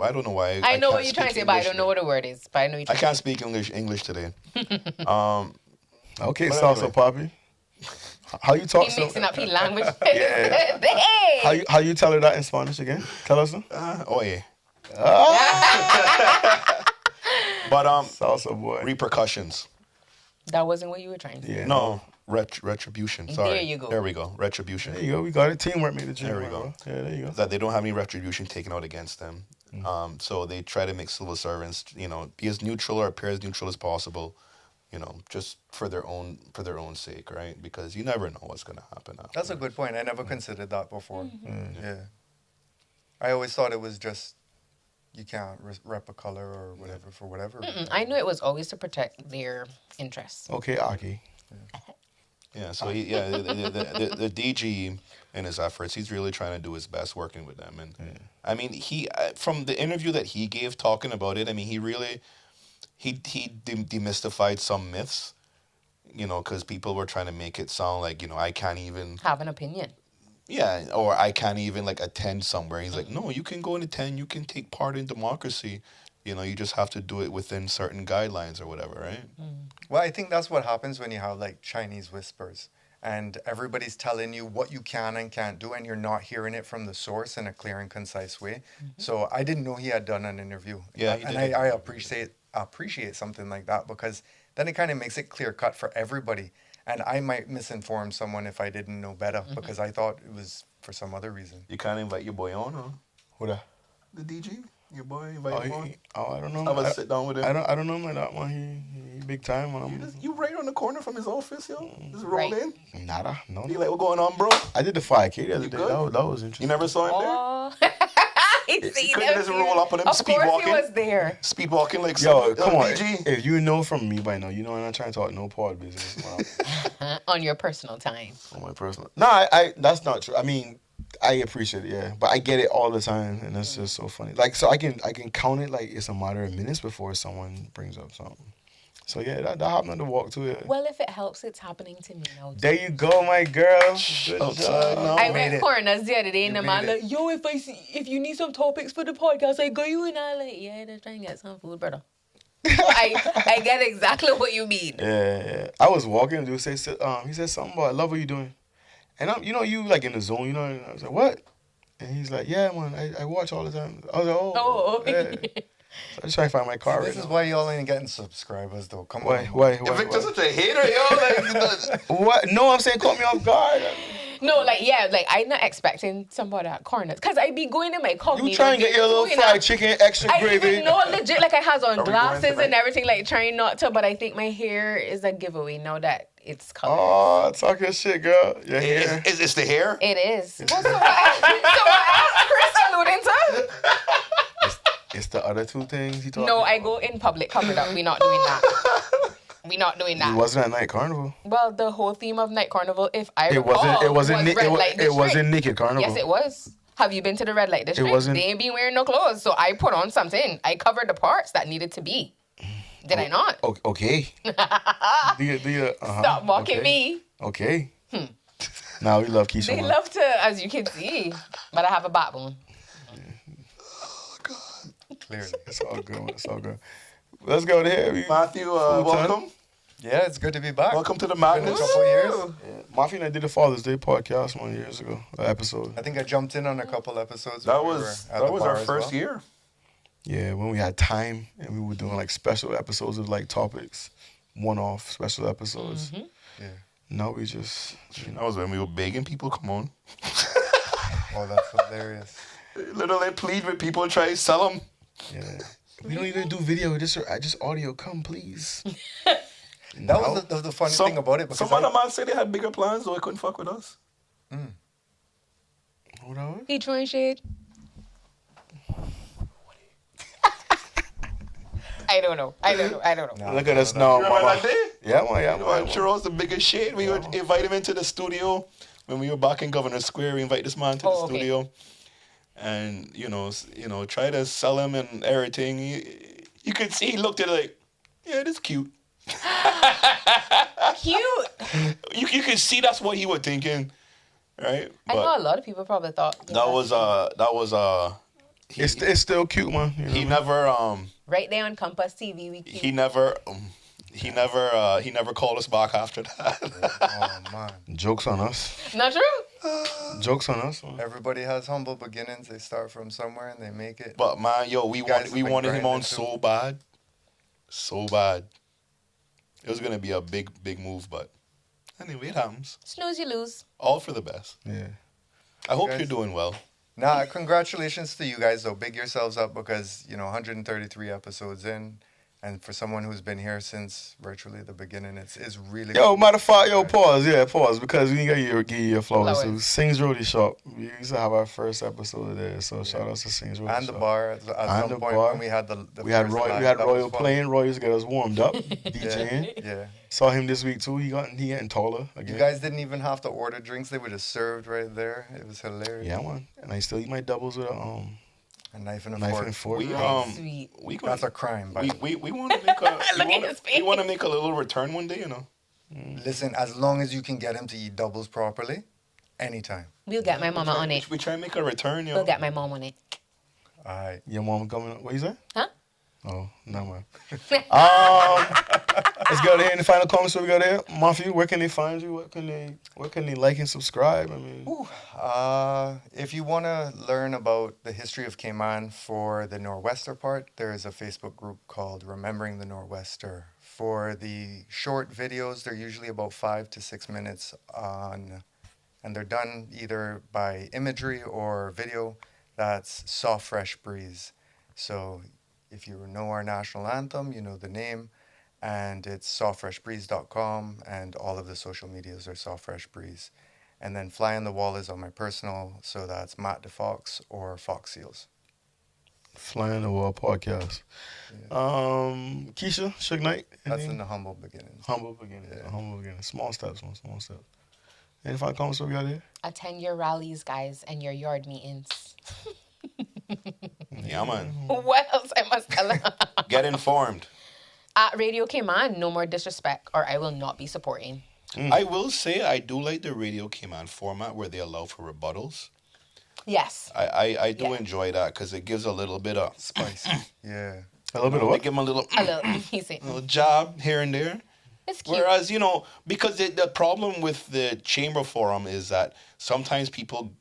I don't know why.
I know
can't
what you're trying to
speak
say, but I
English
don't know what the word is. But I know you're
I
trying
can't speak English today.
Okay,
But
salsa
anyway.
poppy. How you talk?
He mixing up his language.
Yeah.
Hey!
How you tell her that in Spanish again? Tell us.
Oye. But
Salsa boy.
repercussions.
That wasn't what you were trying to say.
Yeah.
No, retribution. Sorry.
There you go.
There we go. Retribution.
There you go. We got it. Teamwork made the dream
There we
work,
go.
bro. Yeah, there you go.
That they don't have any retribution taken out against them. So they try to make civil servants, be as neutral or appear as neutral as possible, just for their own sake, right? Because you never know what's going to happen after.
That's a good point. I never considered that before. Yeah. I always thought it was just you can't rep a color or whatever for whatever.
I knew it was always to protect their interests.
Okay, Aki.
Yeah, so the DG in his efforts, he's really trying to do his best working with them. And I mean, he from the interview that he gave talking about it, I mean, he really demystified some myths, because people were trying to make it sound like, I can't even
Have an opinion.
yeah, or I can't even attend somewhere. He's like, no, you can go and attend, you can take part in democracy. You just have to do it within certain guidelines or whatever, right?
Well, I think that's what happens when you have Chinese whispers and everybody's telling you what you can and can't do, and you're not hearing it from the source in a clear and concise way. So I didn't know he had done an interview.
Yeah, he
and
did.
I appreciate something like that, because then it kind of makes it clear cut for everybody. And I might misinform someone if I didn't know better, because I thought it was for some other reason.
You can't invite your boy on, huh?
Who that?
The DG? Your boy, invite him on?
I don't know.
I'm gonna sit down with him.
I don't know him like that one. He big time.
You right on the corner from his office, yo. Just roll
Right.
in.
Nada. No.
You like, what going on, bro?
I did the 5K the other day.
good?
That was interesting.
You never saw him there?
Oh,
He couldn't just roll up on him,
Of
speed
course
walking.
he was there.
Speed walking like
Yo,
some
come on.
DG.
If you know from me by now, I'm not trying to talk no pod business. Wow.
On your personal time.
On my personal. No, I that's not true. I mean, I appreciate it, yeah, but I get it all the time, and that's just so funny. So I can count it like it's a matter of minutes before someone brings up something. So yeah, that happened on the walk too. Yeah.
Well, if it helps, it's happening to me now.
There you go, my girl. Good job.
I went corners the other day, and the man
made
like, yo, if you need some topics for the podcast, I got you. And I like, yeah, just try and get some food, brother. So I get exactly what you mean.
Yeah. I was walking, dude. He said something about, I love what you're doing. And you like in the zone, you know. And I was like, what? And he's like, yeah, man, I watch all the time. I was like, oh. Yeah. So I'm just trying to find my car right
This is
now.
why y'all ain't getting subscribers, though. Come
Why?
on.
Victor's such a hater, yo. Like,
What? No, I'm saying caught me off guard.
No, like, yeah, like, I'm not expecting somebody at corners. Because I be going in my cognito.
You trying to get your little fried chicken, extra
I
gravy.
even know legit, like, I has on
we going
glasses
tonight?
and everything, like, trying not to, but I think my hair is a giveaway now that it's colored.
Oh, talk your shit, girl. Your hair.
Is the hair?
It is. Well, so what Chris alluding to?
It's the other two things he talking
No,
about.
I go in public covered up. We're not doing that. We're not doing
It
that.
wasn't at night carnival.
Well, the whole theme of Night Carnival, if I
It
recall,
wasn't. It wasn't.
was Red Light
It
District.
wasn't naked carnival.
Yes, it was. Have you been to the Red Light District?
wasn't-
They ain't been wearing no clothes, so I put on something. I covered the parts that needed to be. Did I not?
Okay. do you,
Stop mocking me.
Okay. Now we love Keisha.
They
man.
love to, as you can see, but I have a backbone.
Clearly.
It's all good. Man. It's all good. Let's go there.
Matthew, welcome.
Yeah, it's good to be back.
Welcome to the
Been a
madness.
couple of years.
Mafia and I did the Father's Day podcast 1 year ago. Episode.
I think I jumped in on a couple episodes.
That
when we
was
were at the bar
our
as
first
well.
year.
Yeah, when we had time and we were doing like special episodes of like topics, one-off special episodes.
Mm-hmm.
Yeah.
Now we just,
That was when we were begging people, come on.
Oh, that's hilarious.
Literally plead with people, try to sell them.
yeah. We don't even do video, just audio. Come, please.
That was the funny thing about it. Because
Some other man said they had bigger plans, though they couldn't fuck with us.
Hold on.
He throwing shade. I don't know.
Look at us now.
You remember
mama.
that day?
Yeah, man. Yeah,
You know, I'm
man.
sure it was the biggest shit. We would invite him into the studio when we were back in Governor Square. We invite this man to the studio, and try to sell him and everything. You could see he looked at it like, yeah, this cute.
Cute.
You could see that's what he was thinking, right?
I know a lot of people probably thought
that was
It's still cute, man. You know?
he never
right there on Compass TV. We cute.
he never called us back after that.
Oh, man.
Jokes on us.
Not true.
Jokes on us. Man.
Everybody has humble beginnings. They start from somewhere and they make it.
But man, yo, we
guys
wanted
have been
him on
grinding
so bad. So bad. It was gonna be a big move, but anyway, it happens.
Snooze, you lose.
All for the best.
Yeah.
I hope
guys-
you're doing well.
Nah, congratulations to you guys, though. Big yourselves up because, 133 episodes in. And for someone who's been here since virtually the beginning, it's really...
Yo, matter of fact, pause. Yeah, pause. Because we got give you your flowers. So
Flowers.
Sings Roadie Shop. We used to have our first episode there. So shout out to Sings Roadie Shop.
And the bar at
And
some
the
point
bar.
when we had the
We had
first
Roy.
live,
We had
that was
Royal
fun.
playing. Roy used to get us warmed up. DJing.
Yeah.
Saw him this week too. He getting taller again.
You guys didn't even have to order drinks. They were just served right there. It was hilarious.
Yeah, man. And I still eat my doubles with
A knife and a
knife
fork.
and fork.
We
Sweet.
we gonna,
That's a crime, by the way.
we want to make a
Look at his face.
we want to make a little return one day,
Listen, as long as you can get him to eat doubles properly, anytime.
We'll get my mama on it.
We try and make a return, yo.
We'll get my mom on it.
All right.
Your mom coming. What you say?
Huh?
Oh, no, man. Let's go there in the final comments. So we go there. Mafia, where can they find you? Where can they like and subscribe? I mean,
If you want to learn about the history of Cayman for the Norwester part, there is a Facebook group called Remembering the Norwester. For the short videos, they're usually about 5 to 6 minutes and they're done either by imagery or video. That's Soft Fresh Breeze. So if you know our national anthem, you know the name, and it's softfreshbreeze.com, and all of the social medias are Soft Fresh Breeze. And then Fly on the Wall is on my personal, so that's Matt DeFox or Fox Seals.
Fly on the Wall podcast. Keisha, Suge Knight.
That's
anything?
in the humble beginnings.
Humble beginning. Humble beginning. Small steps, man. Small steps. Any final comments we got there?
Attend your rallies, guys, and your yard meetings.
Yeah, man.
What else I must tell them?
Get informed.
At Radio Cayman, no more disrespect, or I will not be supporting.
I will say I do like the Radio Cayman format where they allow for rebuttals.
Yes.
I do enjoy that because it gives a little bit of
Spice. Yeah.
A little bit of
They
what?
give them a little,
He's saying.
little jab here and there.
It's cute.
Whereas, because the problem with the chamber forum is that sometimes people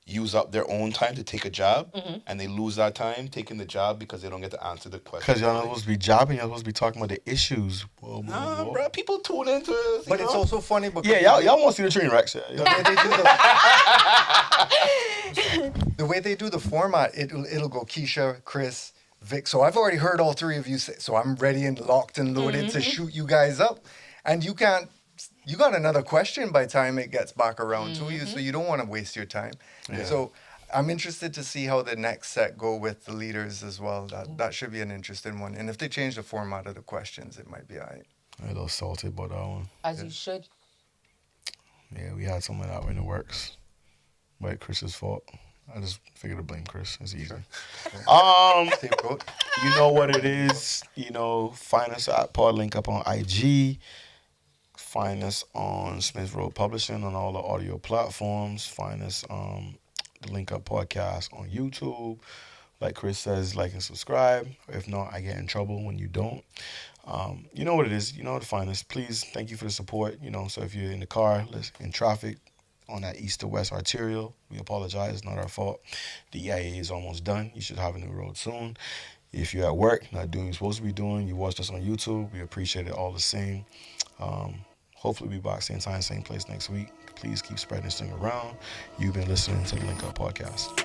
use up their own time to take a job, and they lose that time taking the job because they don't get to answer the question.
Because y'all not supposed to be jobbing, y'all supposed to be talking about the issues. Whoa.
Bro, people tune into it.
But it's also funny because
Yeah, y'all want to see the train wrecks. Yeah.
The way they do the format, it'll go Keisha, Chris, Vic. So I've already heard all three of you say, so I'm ready and locked and loaded to shoot you guys up. And you got another question by the time it gets back around to you, so you don't want to waste your time.
Yeah.
So I'm interested to see how the next set go with the leaders as well. That should be an interesting one. And if they change the format of the questions, it might be all right.
I'm a little salty about that one.
As you should.
Yeah, we had some of that in the works. But Chris's fault. I just figured to blame Chris. It's easy.
Scapegoat.
You know what it is. Find us at Pod Link Up on IG. Find us on Smith Road Publishing on all the audio platforms. Find us the Link Up Podcast on YouTube. Like Chris says, like and subscribe. If not, I get in trouble when you don't. You know what it is. You know how to find us. Please, thank you for the support. So if you're in the car, in traffic, on that east to west arterial, we apologize. It's not our fault. The EIA is almost done. You should have a new road soon. If you're at work, not doing what you're supposed to be doing, you watched us on YouTube, we appreciate it all the same. Hopefully we'll be back same time, same place next week. Please keep spreading this thing around. You've been listening to the Link Up Podcast.